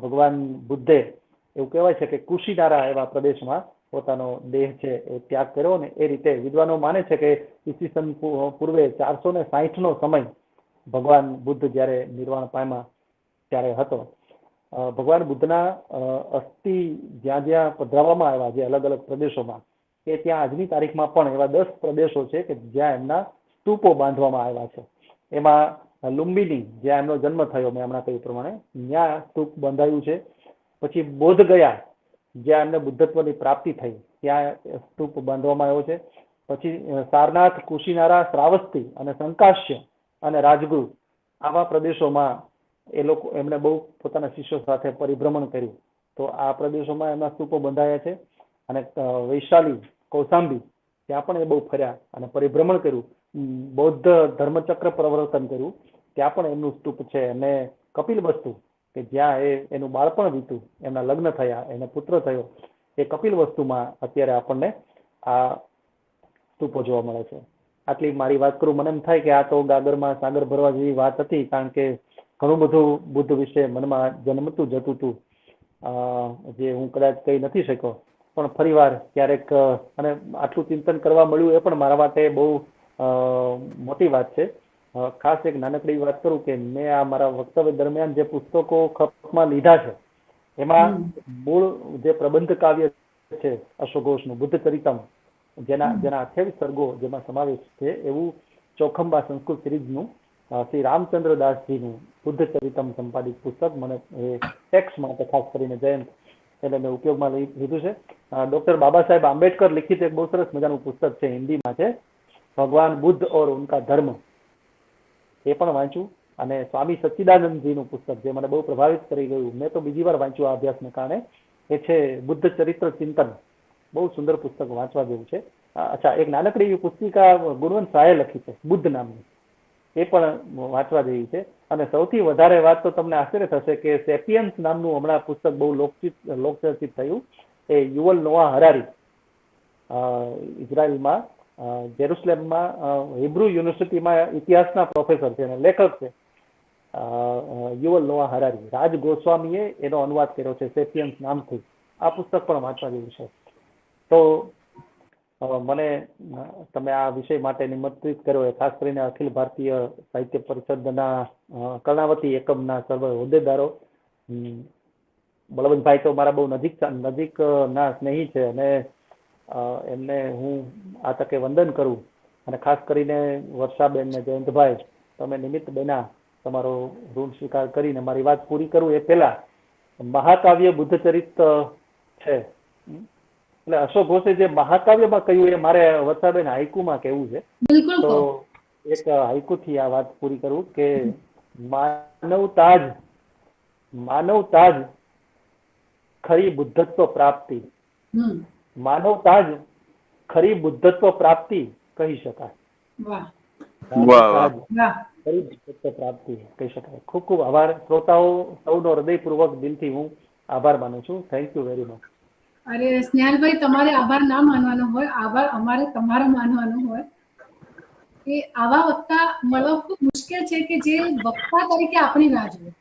ભગવાન બુદ્ધે, એવું કહેવાય છે કે કુશીનારા એવા પ્રદેશમાં પોતાનો દેહ છે એ ત્યાગ કર્યો. ને એ રીતે વિદ્વાનો માને છે કે ઈસવીસન પૂર્વે 460 નો સમય ભગવાન બુદ્ધ જ્યારે નિર્વાણ પામ્યા ત્યારે હતો. ભગવાન બુદ્ધના અસ્થિ જ્યાં જ્યાં પધરાવવામાં આવ્યા છે અલગ અલગ પ્રદેશોમાં, એ ત્યાં આજની તારીખમાં પણ એવા 10 પ્રદેશો છે કે જ્યાં એમના સ્તૂપો બાંધવામાં આવ્યા છે. એમાં લુંબિની, જ્યાં એમનો જન્મ થયો, મેં હમણાં કહ્યું પ્રમાણે, ત્યાં સ્તૂપ બંધાયું છે. પછી બોધ ગયા, જ્યાં એમને બુદ્ધત્વની પ્રાપ્તિ થઈ, ત્યાં સ્તૂપ બાંધવામાં આવ્યો છે. પછી સારનાથ, કુશીનારા, શ્રાવસ્તી અને સંકાશ્ય અને રાજગૃહ, આવા પ્રદેશોમાં એ લોકો, એમણે બહુ પોતાના શિષ્યો સાથે પરિભ્રમણ કર્યું, તો આ પ્રદેશોમાં એમના સ્તૂપો બંધાયા છે. અને વૈશાલી, કૌશાંબી, ત્યાં પણ એ બહુ ફર્યા અને પરિભ્રમણ કર્યું, બૌદ્ધ ધર્મચક્ર પ્રવર્તન કર્યું, ત્યાં પણ એમનું સ્તૂપ છે. અને કપિલવસ્તુ, કે જ્યાં એનું બાળપણ વીત્યું, એમના લગ્ન થયા, એને પુત્ર થયો, એ કપિલવસ્તુમાં અત્યારે આપણને આ સ્તૂપો જોવા મળે છે. આટલી મારી વાત કરું, મને એમ થાય કે આ તો ગાગરમાં સાગર ભરવા જેવી વાત હતી, કારણ કે ઘણું બધું બુદ્ધ વિશે મનમાં જન્મતું જતું હતું, જે હું કદાચ કહી નથી શક્યો. પણ ફરીવાર ક્યારેક, અને આટલું ચિંતન કરવા મળ્યું એ પણ મારા માટે બહુ મોટી વાત છે. ખાસ એક નાનકડી વાત કરું કે મેં આ મારા વક્તવ્ય દરમિયાન જે પુસ્તકો ખપમાં લીધા છે, એમાં મૂળ જે પ્રબંધ કાવ્ય છે અશ્વઘોષનું બુદ્ધ ચરિતમ, જેના 28 સર્ગો જેમાં સમાવેશ છે, એવું ચોખંબા સંસ્કૃત સિરીઝનું શ્રી રામચંદ્ર દાસજીનું બુદ્ધ ચરિતમ સંપાદિત પુસ્તક મને ટેક્સ્ટ માટે ખાસ કરીને જયંત એટલે મેં ઉપયોગમાં લીધું છે. ડોક્ટર બાબા સાહેબ આંબેડકર લિખિત એક બહુ સરસ મજાનું પુસ્તક છે, હિન્દીમાં છે, ભગવાન બુદ્ધ ઓર ઉનકા ધર્મ, એ પણ વાંચ્યું. અને સ્વામી સચ્ચિદાનંદજીનું પુસ્તક જે મને બહુ પ્રભાવિત કરી ગયું, મેં તો બીજી વાર વાંચ્યું આ અભ્યાસને કારણે, એ છે બુદ્ધ ચરિત્ર ચિંતન. બહુ સુંદર પુસ્તક, વાંચવા જેવું છે. અચ્છા, એક નાનકડી એવી પુસ્તિકા ગુણવંત શાહે લખી છે બુદ્ધ નામની, એ પણ વાંચવા જેવી છે. અને સૌથી વધારે વાત તો તમને આશ્ચર્ય થશે કે સેપિયન્સ નામનું હમણાં પુસ્તક બહુ લોકચર્ચિત થયું, એ યુવલ નોઆ હરારી, ઇઝરાયલમાં જેરુસલેમમાં હિબ્રુ યુનિવર્સિટીમાં ઇતિહાસના પ્રોફેસર છે અને લેખક છે, યુવલ નોઆ હરારી. રાજ ગોસ્વામીએ એનો અનુવાદ કર્યો છે સેપિયન્સ નામથી. આ પુસ્તક પણ વાંચવા જેવું છે. તો મને તમે આ વિષય માટે નિમંત્રિત કર્યો એ ખાસ કરીને અખિલ ભારતીય સાહિત્ય પરિષદના કર્ણાવતી એકમના સર્વ હોદ્દેદારો, બળવંતભાઈ તો મારા બહુ નજીકના સ્નેહી છે અને એમને હું આ તકે વંદન કરું અને ખાસ કરીને વર્ષાબેન ને જયંતભાઈ, તમે નિમિત્ત બન્યા તમારો ઋણ સ્વીકાર કરીને મારી વાત પૂરી કરું એ પહેલા મહાકાવ્ય બુદ્ધચરિત છે, એટલે અશોક ઘોષે જે મહાકાવ્યમાં કહ્યું એ મારે વર્ષાબેન હાઈકુમાં કહેવું છે. બિલકુલ. તો એક હાઈકુથી આ વાત પૂરી કરું કે માનવતા જ ખરી બુદ્ધત્વ પ્રાપ્તિ, માનવતા જ ખરી બુદ્ધત્વ પ્રાપ્તિ કહી શકાય. ખરી બુદ્ધત્વ પ્રાપ્તિ કહી શકાય. ખૂબ ખૂબ આભાર શ્રોતાઓ સૌનો હૃદયપૂર્વક દિલથી હું આભાર માનું છું. Thank you very much. અરે સ્નેહલભાઈ, તમારે આભાર ના માનવાનો હોય, આભાર અમારે તમારો માનવાનો હોય. કે આવા વક્તા મળવા ખૂબ મુશ્કેલ છે કે જે વક્તા તરીકે આપણી રાહ જુએ,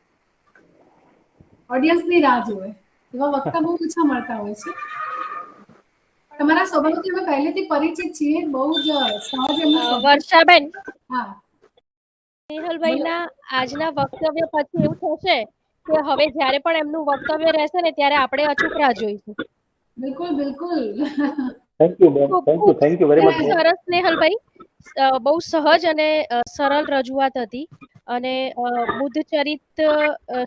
ઓડિયન્સની રાહ જુએ, એવા વક્તા બહુ ઓછા મળતા હોય છે. તમારા સ્વભાવથી અમે પહેલેથી પરિચિત છીએ, બહુ જ સહજ. વર્ષાબેન, હા, સ્નેહલભાઈના આજના વક્તવ્ય પછી એવું થશે કે હવે જ્યારે પણ એમનું વક્તવ્ય રહેશે ને ત્યારે આપણે અચૂક રાહ જોઈશું. બિલકુલ બિલકુલ. થેન્ક યુ બેન, થેન્ક યુ વેરી મચ. સરસ સ્નેહલભાઈ, બહુ સહજ અને સરળ રજૂઆત હતી અને બુદ્ધ ચરિત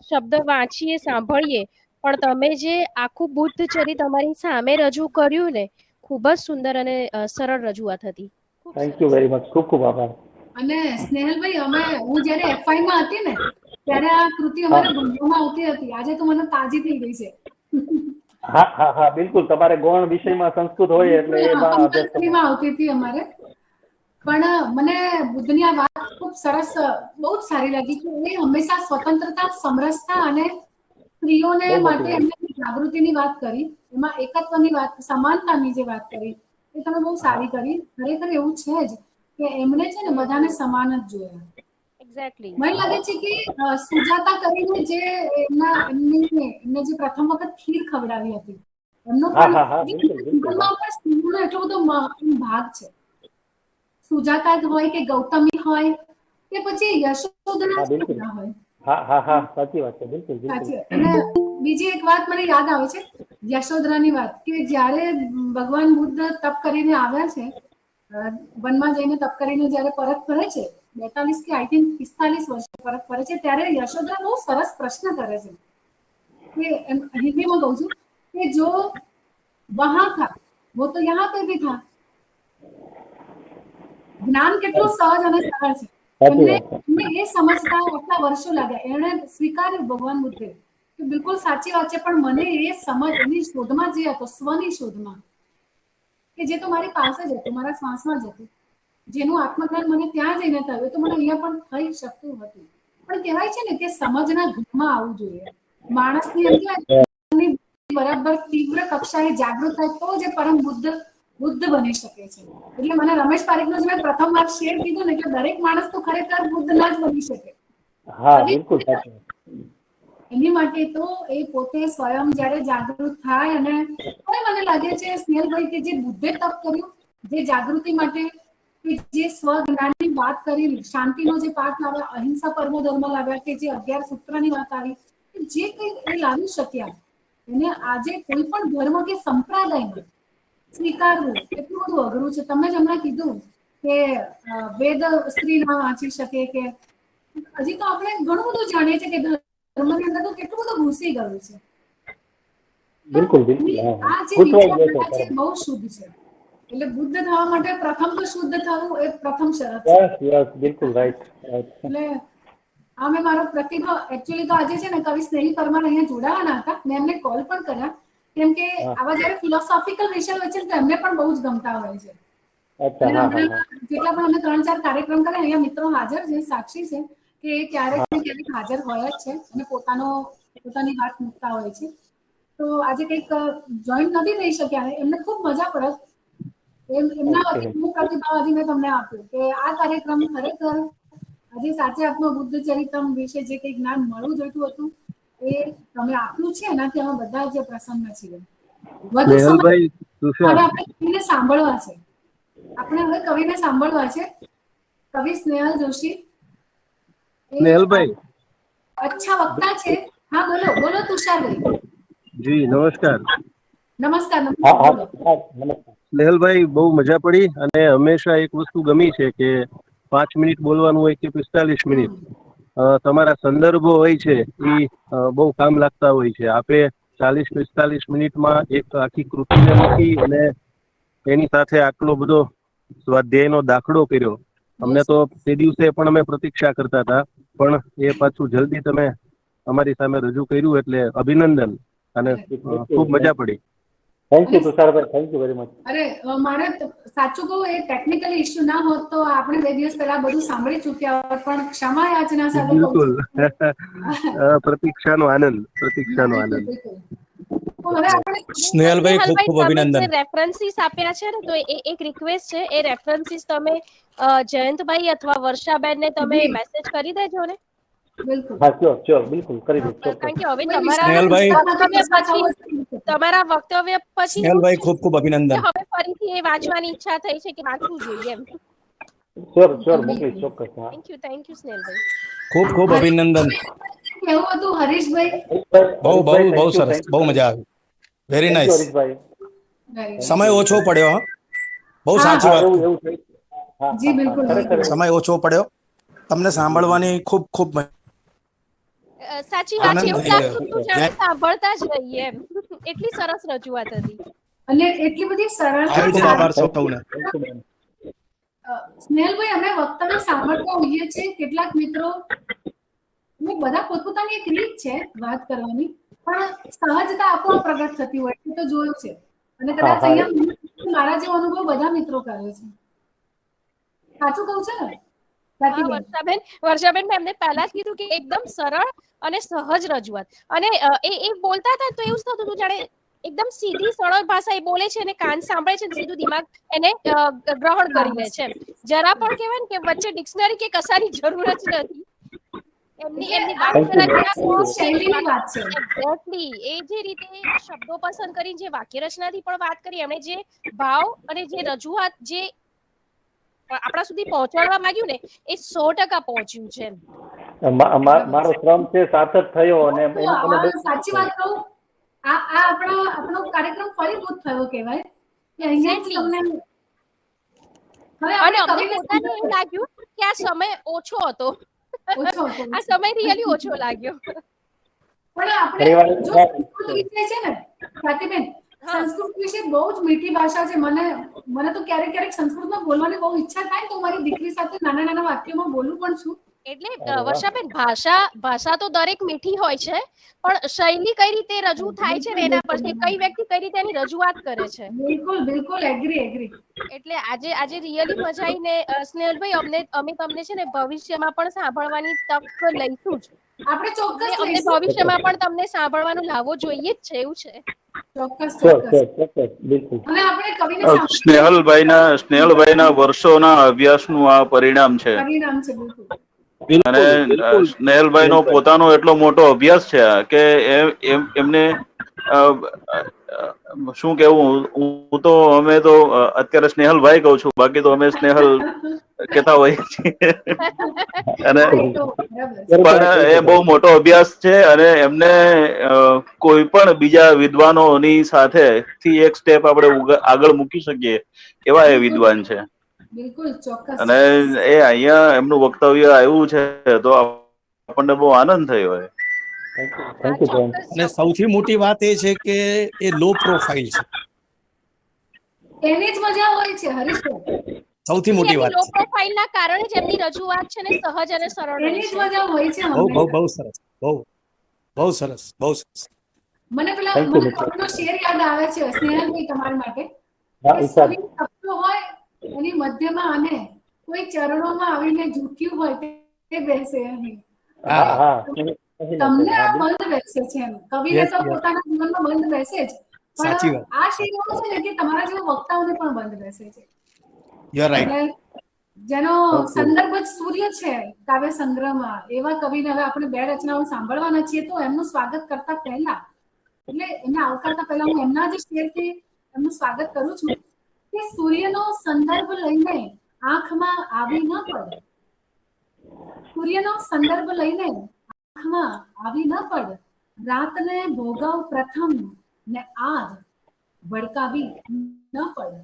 શબ્દ વાંચીએ સાંભળીએ પણ તમે જે આખું બુદ્ધ ચરિત અમારી સામે રજૂ કર્યું ને, ખૂબ જ સુંદર અને સરળ રજૂઆત હતી. Thank you very much. ખૂબ ખૂબ આભાર. અને સ્નેહલભાઈ, હું જ્યારે એફઆઈ માં હતી ને ત્યારે આ કૃતિ અમારે ભણવામાં આવતી હતી. આજે તો મને તાજી થઈ ગઈ છે. હા હા હા, બિલકુલ. તમારે ગૌણ વિષયમાં સંસ્કૃત હોય એટલે એમાં આવતી હતી અમારે. પણ મને બુદ્ધની આ વાત ખૂબ સરસ, બહુ જ સારી લાગી કે એ હંમેશા સ્વતંત્રતા, સમરસતા અને સ્ત્રીઓને માટે એમને જાગૃતિની વાત કરી, એમાં એકત્વની વાત, સમાનતાની જે વાત કરી એ તમે બહુ સારી કરી. ખરેખર એવું છે જ કે એમણે છે ને બધાને સમાન જ જોયા. એક્ઝેક્ટલી. મને લાગે છે કે સુજાતા કરીને જે એમને જે પ્રથમ વખત ખીર ખવડાવી હતી, એમનો પણ જીવનમાં પણ સ્ત્રીનો એટલો બધો ભાગ છે. સુજાતા જ હોય કે ગૌતમી હોય કે પછી યશોદરા હોય. હા હા હા, સાચી વાત છે. બિલકુલ સાચી. અને બીજી એક વાત મને યાદ આવે છે યશોદરાની વાત, કે જ્યારે ભગવાન બુદ્ધ તપ કરીને આવ્યા છે, વનમાં જઈને તપ કરીને જ્યારે પરત ફરે છે, 42 કે આઈ થિંક 45 વર્ષે પરત ફરે છે, ત્યારે યશોદરા બહુ સરસ પ્રશ્ન કરે છે કે હિન્દીમાં કહું છું કે જો વહાં થા वो तो यहाँ पे भी था. જ્ઞાન કેટલું સહજ અને સરળ છે. એમને એ સમજતા આટલા વર્ષો લાગ્યા. એણે સ્વીકાર્યું ભગવાન બુદ્ધે કે બિલકુલ સાચી વાત છે, પણ મને એ સમજ એની શોધમાં જે હતો, સ્વની શોધમાં, કે જે તો મારી પાસે જ હતું, મારા શ્વાસમાં જ હતું, જેનું આત્મજ્ઞાન મને ત્યાં જઈને થયું, તો મને અહીંયા પણ થઈ શકતું હતું. પણ કહેવાય છે ને કે સમજના ઘરમાં આવવું જોઈએ. માણસની અંદર બરાબર તીવ્ર કક્ષાએ જાગૃત થાય તો જે પરમ બુદ્ધ બની શકે છે. એટલે મને રમેશ પારેખનો જે મેં પ્રથમ વાર શેર કીધું ને, કે દરેક માણસ તો ખરેખર બુદ્ધ ના જ બની શકે. હા, બિલકુલ સાચું. એની માટે તો એ પોતે સ્વયં જ્યારે જાગૃત થાય, અને મને લાગે છે સ્નેહલભાઈ કે જે બુદ્ધે તપ કર્યું, જે જાગૃતિ માટે, જે સ્વજ્ઞાનની વાત કરી, શાંતિનો જે પાઠ લાવ્યા, અહિંસા પરમો ધર્મ લાવ્યા, કે જે 11 સૂત્રની વાત આવી, જે કંઈ એ લાવી શક્યા, એને આજે કોઈ પણ ધર્મ કે સંપ્રદાયમાં સ્વીકારવું એટલું બધું અઘરું છે. તમે જ હમણાં કીધું કે વેદ સ્ત્રી ના વાંચી શકે, કે હજી તો આપણે ઘણું બધું જાણીએ છીએ કે ધર્મની અંદર તો કેટલું બધું ઘૂસી ગયું છે. બિલકુલ બિલકુલ. આ જે વિચારધારા છે બહુ શુદ્ધ છે. એટલે બુદ્ધ થવા માટે પ્રથમ તો શુદ્ધ થવું એ પ્રથમ શરત છે. યસ, બિલકુલ રાઈટ. એટલે આ મેં મારો પ્રતિભાવ, એકચ્યુઅલી તો આજે છે ને કવિ સ્નેહી પરમાર અહીંયા જોડાવાના હતા, મેં એમને કોલ પણ કર્યા, કેમ કે આવા જયારે ફિલોસોફિકલ વિષય હોય છે તો એમને પણ બહુ જ ગમતા હોય છે. અને જેટલા પણ અમે 3-4 કાર્યક્રમ કર્યા, અહીંયા મિત્રો હાજર છે, સાક્ષી છે કે એ ક્યારેક ને ક્યારેક હાજર હોય જ છે અને પોતાની વાત મૂકતા હોય છે. તો આજે કંઈક જોઈન્ટ નથી થઈ શક્યા, એમને ખૂબ મજા પડે. એમના વતી હું પ્રતિભાવ આજે મેં તમને આપ્યું કે આ કાર્યક્રમ ખરેખર આજે સાચે આપનો બુદ્ધ ચરિત્રમ વિશે જે કંઈ જ્ઞાન મળવું જોઈતું હતું એ તમે આપ્યું છે. એનાથી અમે બધા જ પ્રસન્ન છીએ. વધુ સમય હવે આપણે કવિને સાંભળવા છે. આપણે હવે કવિને સાંભળવા છે. કવિ સ્નેહલ જોશી સ્નેહલભાઈ, અચ્છા વક્તા છે. હા, બોલો બોલો તુષારભાઈ. જી નમસ્કાર. નમસ્કાર હા નમસ્કાર હા બોલો. હા નમસ્કાર. સ્નેહલભાઈ, બહુ મજા પડી અને હંમેશા એક વસ્તુ ગમી છે કે 5 મિનિટ બોલવાનું હોય કે 45 મિનિટ, તમારા સંદર્ભો હોય છે એ બહુ કામ લાગતા હોય છે. આપે 40-45 મિનિટમાં એક આખી કૃતિને મૂકી અને એની સાથે આટલો બધો સ્વાધ્યાયનો દાખલો કર્યો. અમને તો તે દિવસે પણ અમે પ્રતીક્ષા કરતા હતા, પણ એ પાછું જલ્દી તમે અમારી સામે રજૂ કર્યું એટલે અભિનંદન અને ખૂબ મજા પડી. Thank you Tusharbhai, thank you very much. અરે મારે સાચું કહું, એ ટેકનિકલ ઇશ્યુ ના હોત તો આપણે 2 દિવસ પહેલા બધું સાંભળી ચૂક્યા હોત, પણ ક્ષમા યાચના સાથે કહું બિલકુલ. છું. પ્રતીક્ષાનો આનંદ, પ્રતીક્ષાનો બિલકુલ આનંદ. બિલકુલ. તો હવે આપણે સ્નેહલભાઈ ખૂબ ખૂબ તમે જે અભિનંદન. રેફરન્સીસ આપ્યા છે ને, તો એક રિક્વેસ્ટ છે, એ રેફરન્સીસ તમે જયંતભાઈ અથવા વર્ષાબેન ને તમે જી. મેસેજ કરી દેજો ને. બિલકુલ. હા શ્યોર શ્યોર, બિલકુલ કરી દઈશ, ચોક્કસ. કારણ કે હવે કોઈ તમારા સ્નેહલભાઈ- વિસ્તારમાંથી વક્તવ્ય પસાર થવું પછી હોય તો તમારા વક્તવ્ય પછી એવું સ્નેહલભાઈ છે ખૂબ ખૂબ કે અભિનંદન. હવે ફરીથી એ વાંચવાની ઈચ્છા થઈ છે કે વાંચવું જોઈએ એમ. શ્યોર શ્યોર, મોકલીશ ચોક્કસ. હા થેન્ક યુ સ્નેહલભાઈ. ખૂબ ખૂબ અભિનંદન. કેવું હતું હરીશભાઈ? બહુ બહુ હરીશભાઈ, બહુ thank you, સરસ, thank you. બહુ મજા આવી. Very Thank you, nice. Harishbhai. Right. સમય ઓછો પડ્યો, હા, બહુ હા, સાચી હા વાત. એવું એવું થઈ. હા જી હા હા, બિલકુલ ખરેખર બિલકુલ. સમય ઓછો પડ્યો. તમને સાંભળવાની ખૂબ ખૂબ સાચી વાત છે, આનંદ એવું થઈ લાગતું હતું રહ્યો. જાણે સાંભળતા જ રહીએ એમ. એટલી સરસ રજૂઆત હતી. અને એટલી બધી સરળતા ખૂબ ખૂબ આભાર સાથે સૌને. સ્નેહલભાઈ, અમે વક્તવ્ય સાંભળતા હોઈએ છીએ. કેટલાક મિત્રો ને બધા પોતપોતાની એક રીત છે વાત કરવાની, પણ સહજતા આપોઆપ પ્રગટ થતી હોય છે, તો જોયું છે. અને હા કદાચ હા અહીંયા મારા જેવો અનુભવ બધા મિત્રો કરે છે. સાચું કહું છે ને હા, રાકીબેન? વર્ષાબેન મેં એમને પહેલા જ કીધું કે એકદમ સરળ અને સહજ રજૂઆત. અને એ બોલતા હતા તો એવું જ થતું હતું જાણે એકદમ સીધી સરળ ભાષા એ બોલે છે અને કાન સાંભળે છે, સીધું દિમાગ એને ગ્રહણ કરી લે છે. જરા પણ કહેવાય ને કે વચ્ચે ડિક્શનરી કે કસાની જરૂર જ નથી. એમની વાત Thank you, કરવાની આ thank you. શોખ છે. શૈલીની વાત છે. એક્ઝેક્ટલી એ જે રીતે શબ્દો પસંદ કરીને જે વાક્ય રચનાથી પણ વાત કરી, એમણે જે ભાવ અને જે રજૂઆત જે આપણા સુધી પહોંચાડવા માંગ્યું ને, એ 100% પહોંચ્યું છે. મારો શ્રમ છે સાર્થક થયો અને એને મને બહુ સાચી વાત કહું, આ આપણો કાર્યક્રમ ફળીભૂત થયો કહેવાય કે અહીંયાથી Exactly. તમને હવે અને આપણે અમને કવિને પોતાને એવું લાગ્યું કે આ સમય ઓછો હતો. ઓછો હતો. આ સમય રિયલી ઓછો લાગ્યો. પણ આપણે પરિવાર જો હા, સંસ્કૃત વિષય છે ને સ્વાતિબેન, હા. સંસ્કૃત વિશે બહુ જ મીઠી ભાષા છે. મને તો ક્યારેક ક્યારેક સંસ્કૃતમાં બોલવાની બહુ ઈચ્છા થાય, તો મારી દીકરી સાથે નાના નાના વાક્યોમાં બોલું પણ છું. એટલે અરે વાહ. વર્ષાબેન, ભાષા તો દરેક મીઠી હોય છે, પણ શૈલી કઈ રીતે રજૂ થાય છે ને એના પર છે, કઈ વ્યક્તિ કઈ રીતે એની રજૂઆત કરે છે. બિલકુલ બિલકુલ એગ્રી. એટલે આજે રિયલી મજા આવીને સ્નેહલભાઈ, અમે તમને છે ને ભવિષ્યમાં પણ સાંભળવાની તક લઈશું જ. આપણે ચોક્કસ અમને લઈશું. ભવિષ્યમાં પણ તમને સાંભળવાનો લાવો જોઈએ જ છે, એવું છે. ચોક્કસ શ્યોર ચોક્કસ. શ્યોર, ચોક્કસ, બિલકુલ. અને આપણે કવિને સ્નેહલભાઈના વર્ષોના અભ્યાસનું આ પરિણામ છે. પરિણામ છે. બિલકુલ અને બિલકુલ બિલકુલ. સ્નેહલભાઈનો પોતાનો એટલો મોટો અભ્યાસ છે કે એમને શું કેવું, હું તો અમે તો અત્યારે સ્નેહલભાઈ કહું છું, બાકી તો અમે સ્નેહલ કહેતા હોઈએ છીએ. અને હા, એ તો બરાબર છે. પણ એ બહુ મોટો અભ્યાસ છે અને એમને કોઈ પણ બીજા વિદ્વાનોની સાથે થી એક સ્ટેપ આપણે આગળ મૂકી શકીએ એવા એ વિદ્વાન છે. બિલકુલ ચોક્કસ અને ચોક્કસ. એ અહીંયા એમનું વક્તવ્ય આવ્યું છે તો આપણને બહુ આનંદ થયો હોય. હા, થેન્ક યુ બેન. ચોક્કસ અને સૌથી મોટી વાત એ છે કે એ લો પ્રોફાઇલ છે. એની જ મજા હોય છે હરીશભાઈ. સૌથી મોટી એમની વાત લો છે. પ્રોફાઇલ ના કારણે જ એમની રજૂઆત છે ને સહજ અને સરળ રહી એની જ છે. મજા હોય છે બહુ બહુ હંમેશા. બહુ સરસ, બહુ સરસ, બહુ સરસ. મને Thank you, મિત્ર. કવિનો શેર યાદ આવે છે સ્નેહલભાઈ તમારા માટે, હા કે ઈશાન. સૂર્ય તપતો હોય એની મધ્યમાં અને કોઈ ચરણોમાં આવીને ઝૂક્યું હોય તે બેસે અહીં. હા હા, હા, તમને હા આ બિલકુલ. બંધ બેસે છે એમ. કવિને યસ તો યસ, પોતાના જીવનમાં બંધ બેસે જ, સાચી પણ વાત. આ શેર એવો છે ને કે તમારા જેવા વક્તાઓને પણ બંધ બેસે છે. You are right. એટલે જેનો Thank you. સંદર્ભ જ સૂર્ય છે કાવ્ય સંગ્રહમાં, એવા કવિને હવે આપણે 2 રચનાઓ સાંભળવાના છીએ. તો એમનું સ્વાગત કરતા પહેલા, એટલે એમને આવકારતા પહેલા હું એમના જ શેરથી એમનું સ્વાગત કરું છું કે સૂર્યનો સંદર્ભ લઈને આંખમાં આવી ન પડ. સૂર્યનો સંદર્ભ લઈને આંખમાં આવી ન પડ. રાતને ભોગવ પ્રથમ ને આગ ભડકાવી ન પડે.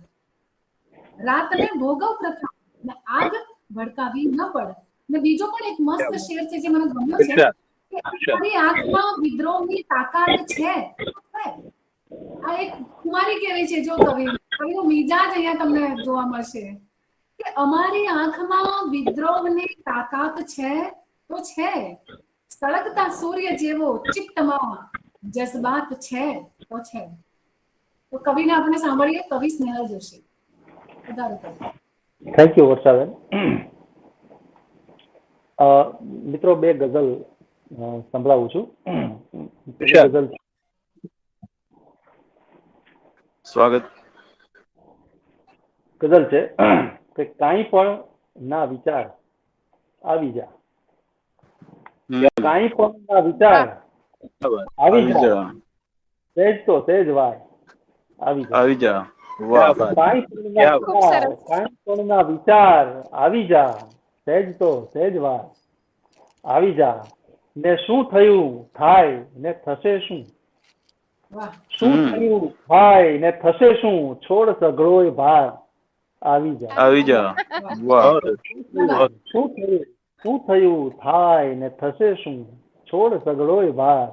રાતને ભોગવ પ્રથમ ને આગ ભડકાવી ન પડે. ને બીજો પણ એક મસ્ત શેર છે જે મને ગમ્યો છે કે અમારી આંખમાં વિદ્રોહની તાકાત છે. આ એક કુમારી કેવી છે, જો કવિનો મિજાજ અહીંયા તમને જોવા મળશે કે અમારી આંખમાં વિદ્રોહની તાકાત છે તો છે, સળગતા સૂર્ય જેવો ચિત્તમાં જજ્બાત છે તો છે. તો કવિને આપણે સાંભળીએ, કવિ સ્નેહલ જોશી. વધારે કરો. થેન્ક યુ વર્ષાબેન. મિત્રો બે ગઝલ સંભળાવું છું. ગઝલ સ્વાગત. ગઝલ છે કે કાંઈ પણ ના વિચાર આવી જા, કાંઈ પણ ના વિચાર આવી જા, સહેજ તો સહેજ વાર આવી જા. વાહ. કાંઈ પણ ના વિચાર આવી જા, સહેજ તો સહેજ વાર આવી જા. ને શું થયું થાય ને થશે શું, વાહ. શું થયું થાય ને થશે શું, છોડ સઘળોય ભાર આવી જા. આવી જા. વાહ. શું થયું થાય ને થશે શું, છોડ સઘળોય ભાર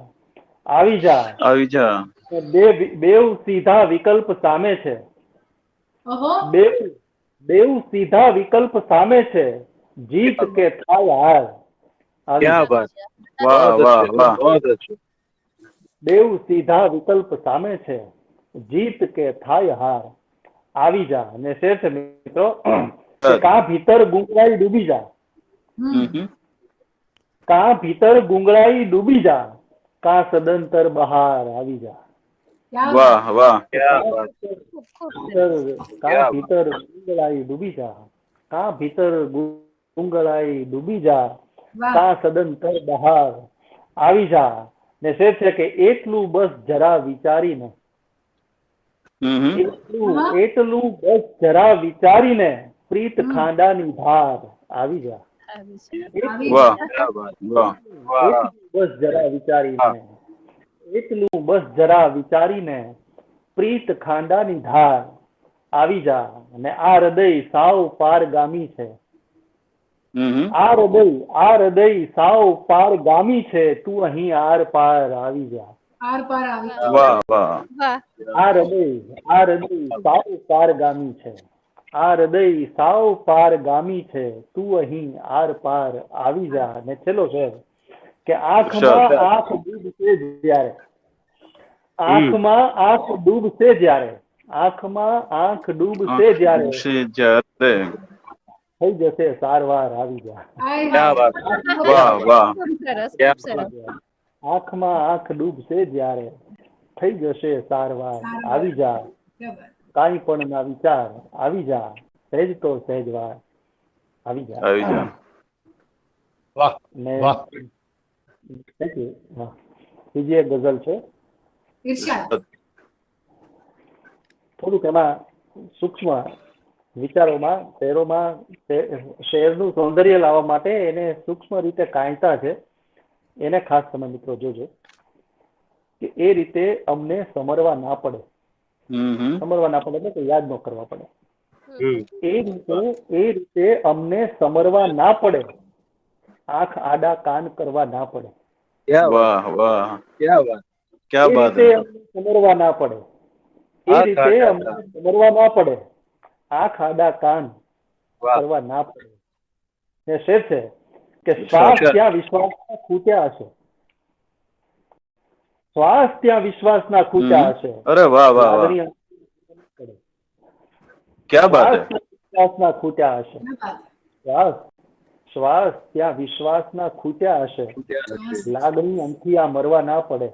આવી જા. આવી જા. બેવ સીધા વિકલ્પ સામે છે, ઓહો. બેવ સીધા વિકલ્પ સામે છે, જીત કે થાય હાર આવી જા. વાહ વાહ વાહ. બેવ સીધા વિકલ્પ સામે છે, જીત કે થાય હાર આવી જા. અને શેર છે મિત્રો કે કાં ભીતર ગુંગળાઈ ડૂબી જા, કાં ભીતર ગુંગળાઈ ડૂબી જા, કાં સદંતર બહાર આવી જા. વાહ વાહ. કાં ભીતર ગુંગળાઈ ડૂબી જા, કાં ભીતર ગુંગળાઈ ડૂબી જા, કાં સદંતર બહાર આવી જા. ને શેર છે કે એટલું બસ જરા વિચારીને, એટલું બસ જરા વિચારીને, પ્રીત ખાંડાની ધાર આવી જા. વાહ વાહ. બસ જરા વિચારીને, એટલું બસ જરા વિચારીને, પ્રીત ખાંડાની ધાર આવી જા. અને આ હૃદય સાવ પારગામી છે, આ હૃદય સાવ પારગામી છે, તું અહીં આર પાર આવી જા. આર પાર આવી. વાહ વાહ. આ હૃદય સાવ પારગામી છે, આ હૃદય સાવ પારગામી છે, તું અહીં આર પાર આવી જા. અને છેલ્લો છે કે આંખમાં આંખ ડૂબશે જ્યારે, આંખમાં આંખ ડૂબશે જ્યારે, આંખમાં આંખ ડૂબશે જ્યારે, થઈ જશે સારવાર આવી જા. વાહ વાહ. આંખમાં આંખ ડૂબશે જ્યારે, થઈ જશે સારવાર આવી જા. કાંઈ પણ ના વિચાર આવી જા, સહેજ તો સહેજ વાર આવી જા. આવી જા. વાહ ને વાહ. Thank you. બીજી એક ગઝલ છે, ઈર્ષાદ. થોડુંક એમાં સૂક્ષ્મ વિચારોમાં શેરનું સૌંદર્ય લાવવા માટે એને સૂક્ષ્મ રીતે કાંઈતા છે, એને ખાસ તમે મિત્રો જોજો કે એ રીતે અમને સમરવા ના પડે. સમરવા ના પડે એટલે કે યાદ ન કરવા પડે. એ રીતે અમને સમરવા ના પડે, આંખ આડા કાન કરવા ના પડે. વાહ વાહ. ક્યા બાત હે. સમરવા ના પડે, એ રીતે અમને સમરવા ના પડે, આંખ આડા કાન કરવા ના પડે. ને શેર છે કે શ્વાસ ત્યાં વિશ્વાસના ખૂટ્યા હશે, શ્વાસ ત્યાં વિશ્વાસના ખૂટ્યા હશે. અરે વાહ વાહ વાહ. ક્યા બાત હે. વિશ્વાસના ખૂટ્યા હશે, શ્વાસ ત્યાં વિશ્વાસના ખૂટ્યા હશે, લાગણી અંથિયા મરવા ના પડે.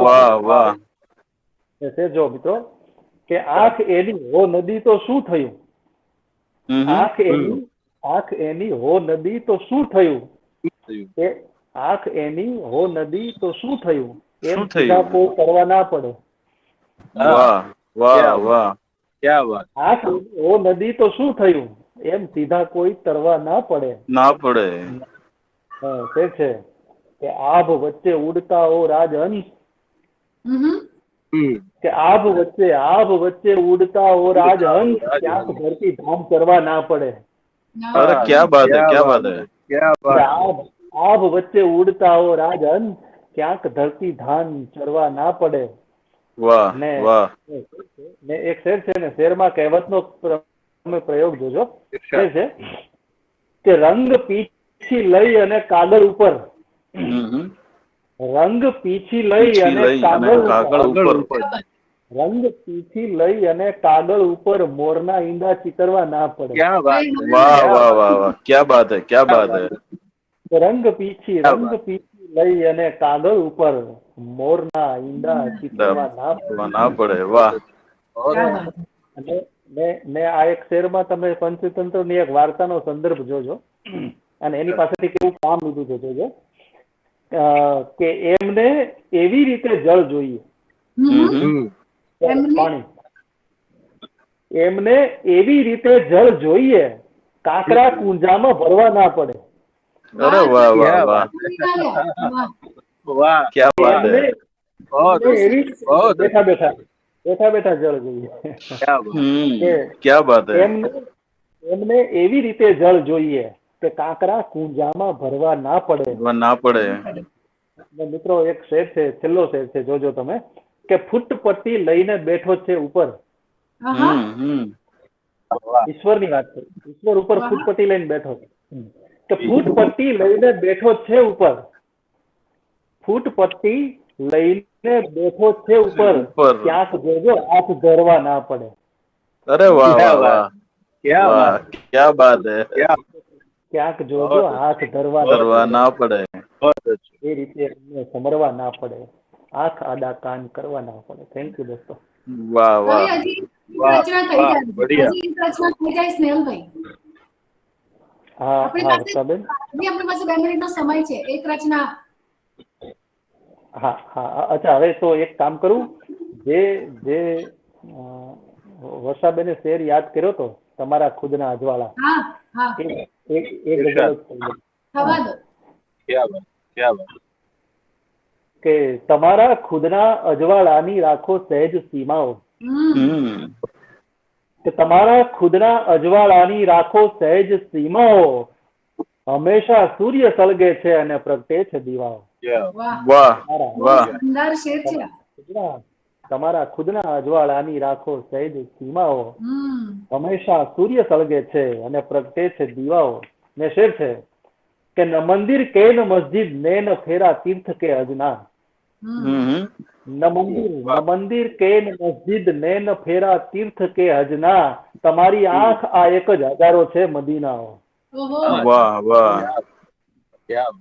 વાહ વાહ. જો મિત્રો કે આંખ એની હો નદી તો શું થયું, આંખ એની હો નદી તો શું થયું, એ આંખ એની હો નદી તો શું થયું, એમ સીધા કોઈ કરવા ના પડે. વાહ વાહ વાહ. આંખ હો નદી તો શું થયું, એમ સીધા કોઈ તરવા ના પડે. ના પડે. તે છે કે આભ વચ્ચે ઉડતા હો રાજહંસ, હમ કે આભ વચ્ચે ઉડતા હો રાજહંસ, ક્યાંક ધરતી ધામ કરવા ના પડે. अरे क्या बात है, क्या बात है. क्या કે बात આભ વચ્ચે ઉડતા હો રાજહંસ, ક્યાંક ધરતી ધામ ચરવા ના પડે. વાહ ને વાહ. ને એક શેર છે ને, શેરમાં કહેવતનો તમે પ્રયોગ જોજો. શેર છે કે રંગ પીછી લઈ અને કાગળ ઉપર, રંગ પીછી લઈ અને કાગળ ઉપર, રંગ પીછી લઈ અને કાગળ ઉપર મોરના ઈંડા ચિતરવા ના પડે. क्या बात है वाह वाह वाह वाह, क्या बात है, क्या बात है. રંગ પીછી લઈ અને કાગળ ઉપર મોરના ઈંડા ચિતરવા ના પડે. ના પડે. વાહ. क्या बात है. અને ને આ એક શેરમાં તમે પંચતંત્રની એક વાર્તાનો સંદર્ભ જોજો અને એની પાસેથી કેવું કામ લીધું છે જોજો. કે એમને એવી રીતે જળ જોઈએ, પાણી, એમને એવી રીતે જળ જોઈએ કાંકરા કુંજામાં ભરવા ના પડે. अरे वाह वाह वाह, वाह क्या बात है. બેઠા બેઠા જળ જોઈએ. क्या बात है. એમને એવી રીતે જળ જોઈએ કે કાંકરા કુંજામાં ભરવા ના પડે. ના પડે. મિત્રો એક શેર છે, છેલ્લો શેર છે, જોજો તમે, કે ફૂટપટ્ટી લઈને બેઠો છે ઉપર. ઈશ્વરની વાત છે, ઈશ્વર ઉપર ફૂટપટ્ટી લઈને બેઠો છે. કે ફૂટપટ્ટી લઈને બેઠો છે ઉપર, ફૂટપટ્ટી લઈને બેઠો છે ઉપર, ક્યાંક જોજો હાથ ધરવા ના પડે. अरे वाह वाह वाह, क्या बात है. ક્યાંક જોજો હાથ ધરવા ના પડે. એ રીતે એમને સમરવા ના પડે, આંખ આડા કાન કરવા ના પડે. થેન્ક યુ દોસ્તો. વાહ વાહ. હજી રચના થઈ જાય, હજી એક રચના થઈ જાય સ્નેહલભાઈ. હા આપણી હા પાસે વર્ષાબેન. હજી આપણી પાસે 2 મિનિટનો સમય છે. એક રચના. હા હા અચ્છા, હવે તો એક કામ કરું, જે વર્ષાબેને શેર યાદ કર્યો તો તમારા ખુદના અજવાળા, હા હા એક ગઝલ જ કહી થવા દો. क्या बात કે તમારા ખુદના અજવાળાની રાખો સહેજ સીમાઓ, કે તમારા ખુદના અજવાળાની રાખો સહેજ સીમાઓ, હંમેશા સૂર્ય સળગે છે અને પ્રગટે છે દીવાઓ. વાહ વાહ. સુંદર શેર છે. તમારા ખુદના અજવાળાની રાખો સહેજ સીમાઓ, હંમેશા સૂર્ય સળગે છે અને પ્રગટે છે દીવાઓ. ને શેર છે કે ન મંદિર કે ન મસ્જિદ ને ન ફેરા તીર્થ કે અજના, ન મંદિર કે ન મસ્જિદ ને ન ફેરા તીર્થ કે અજના, તમારી આંખ આ એક જ હજારો છે મદીનાઓ. વાહ વાહ,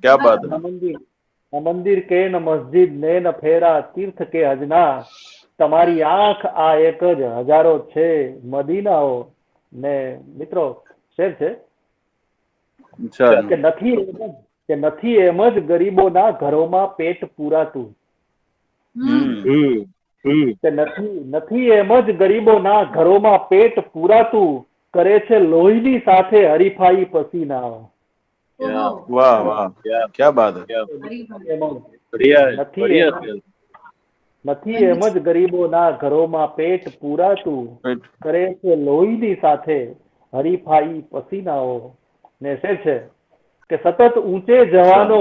क्या बात है. ન મંદિર કે ન મસ્જિદ ને ન ફેરા તીર્થ કે અજના, તમારી આંખ આ એક જ હજારો છે મદીનાઓ. ને મિત્રો શેર છે કે નથી એમ જ ગરીબોના ઘરોમાં પેટ પૂરાતું, કે નથી એમ જ ગરીબોના ઘરોમાં પેટ પૂરાતું, કરે છે લોહીની સાથે હરીફાઈ પસીનાઓ. वाह वाह, क्या बात है. નથી એમ જ ગરીબોના ઘરોમાં પેટ પૂરાતું, કરે છે લોહીની સાથે હરીફાઈ પસીનાઓ. ને શેર છે કે સતત ઊંચે જવાનો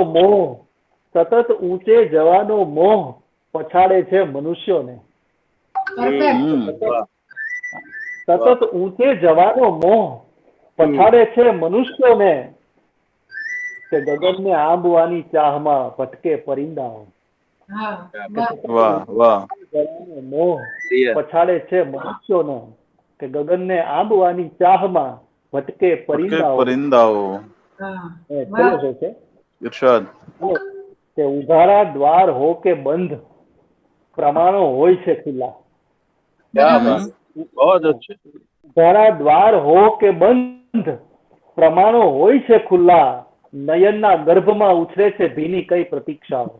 મોહ પછાડે છે મનુષ્યોને. સતત ઊંચે જવાનો મોહ પછાડે છે મનુષ્યોને, કે ગગનને આંબવાની ચાહમાં ભટકે પરિંદાઓ. વાહ વાહ. મોહ પછાડે છે મનુષ્યોને, કે ગગનને આંબવાની ચાહમાં ભટકે પરિંદાઓ. ઇરશાદ. કે ઉઘાડા દ્વાર હો કે બંધ, પ્રમાણો હોય છે ખુલ્લા. ઉઘાડા દ્વાર હો કે બંધ, પ્રમાણો હોય છે ખુલ્લા, નયનના ગર્ભમાં ઉછરે છે ભીની કઈ પ્રતીક્ષાઓ.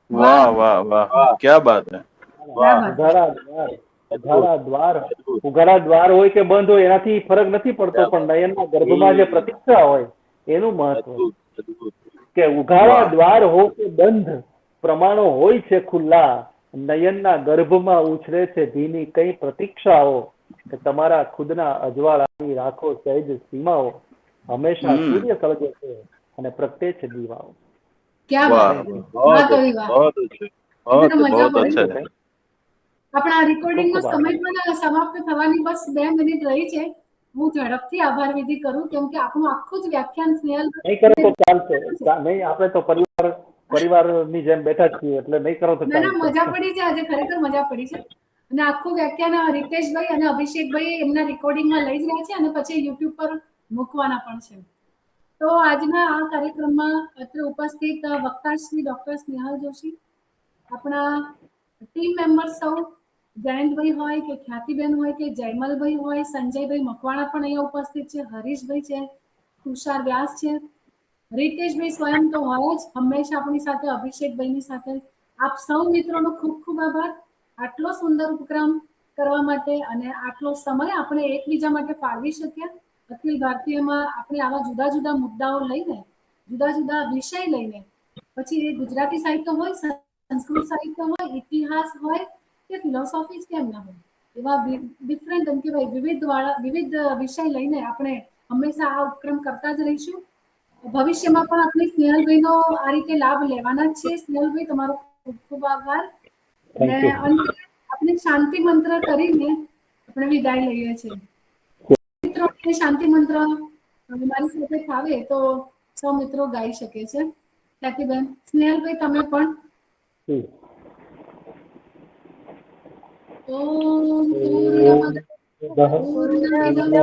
વાહ વાહ વાહ, क्या बात है. ઉઘાડા દ્વાર હોય કે બંધ હોય એનાથી ફરક નથી પડતો, પણ નયનના ગર્ભમાં જે પ્રતીક્ષા હોય એનું મહત્વ. કે ઉઘાડા વાહ. દ્વાર હો કે બંધ, પ્રમાણો હોય છે ખુલ્લા, નયનના ગર્ભમાં ઉછરે છે ભીની કઈ પ્રતીક્ષાઓ, કે તમારા ખુદના અજવાળાની રાખો સહેજ સીમાઓ, હંમેશા સૂર્ય સળગે છે અને પ્રગટે છે દીવાઓ. ક્યાં वाह બાત है, बहुत વાહ કવિ વાહ. बहुत अच्छे મને તો મજા बहुत પડી. अच्छा है આપણા રેકોર્ડિંગ નો ખૂબ ખૂબ સમય પણ સમાપ્ત થવાની બસ 2 મિનિટ રહી છે. હું ઝડપથી આભાર વિધિ કરું કેમ કે આપણું આખું જ વ્યાખ્યાન સ્નેહલ નહીં કરો તો ચાલશે. નહીં, આપણે તો પરિવારની જેમ બેઠા જ છીએ, એટલે નહીં કરો તો ના ના, મજા ચાલશે. પડી છે, આજે ખરેખર મજા પડી છે. અને આખું વ્યાખ્યાન રીતેશભાઈ અને અભિષેકભાઈ એમના રેકોર્ડિંગમાં લઈ જ રહ્યા છે અને પછી યુટ્યુબ પર મૂકવાના પણ છે. તો આજના આ કાર્યક્રમમાં અત્રે ઉપસ્થિત વક્તા શ્રી ડોક્ટર સ્નેહલ જોશી, આપણા ટીમ મેમ્બર્સ સૌ, જયંતભાઈ હોય કે ખ્યાતિબેન હોય કે જયમલભાઈ હોય, સંજયભાઈ મકવાણા પણ અહીંયા ઉપસ્થિત છે, હરીશભાઈ છે, તુષાર વ્યાસ છે, રીતેશભાઈ સ્વયં તો હોય જ હંમેશા આપણી સાથે, અભિષેકભાઈની સાથે. આપ સૌ મિત્રોનો ખૂબ ખૂબ આભાર આટલો સુંદર ઉપક્રમ કરવા માટે અને આટલો સમય આપણે એકબીજા માટે ફાળવી શક્યા. અખિલ ભારતીયમાં આપણે આવા જુદા જુદા મુદ્દાઓ લઈને, જુદા જુદા વિષય લઈને, પછી એ ગુજરાતી સાહિત્ય હોય, સંસ્કૃત સાહિત્ય હોય, ઇતિહાસ હોય કે ફિલોસોફી કેમ ના હોય, એવા ડિફરન્ટ એમ કહેવાય વિવિધ વિષય લઈને આપણે હંમેશા આ ઉપક્રમ કરતા જ રહીશું. ભવિષ્યમાં પણ આપણે સ્નેહલભાઈનો આ રીતે લાભ લેવાના જ છે. સ્નેહલભાઈ, તમારો ખૂબ ખૂબ આભાર. અને Thank you. અંતે આપણે શાંતિ મંત્ર કરીને આપણે વિદાય લઈએ છીએ. મિત્રો, શાંતિ મંત્ર મારી સાથે ફાવે તો સૌ મિત્રો ગાઈ શકે છે. ખ્યાતિબેન, સ્નેહલભાઈ તમે પણ. જી. ઓમ પૂર્ણમદ પૂર્ણમિદં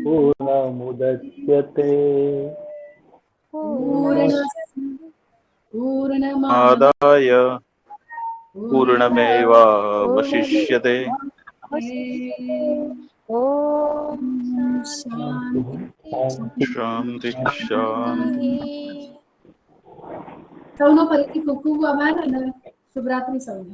પૂર્ણમુદચ્યતે પૂર્ણસ્ય પૂર્ણમાદાય आदाय पूर्णमेवावशिष्यते ઓમ શાંતિ. शांति शांति સૌનો ફરીથી ખૂબ ખૂબ આભાર અને શુભરાત્રી સૌને.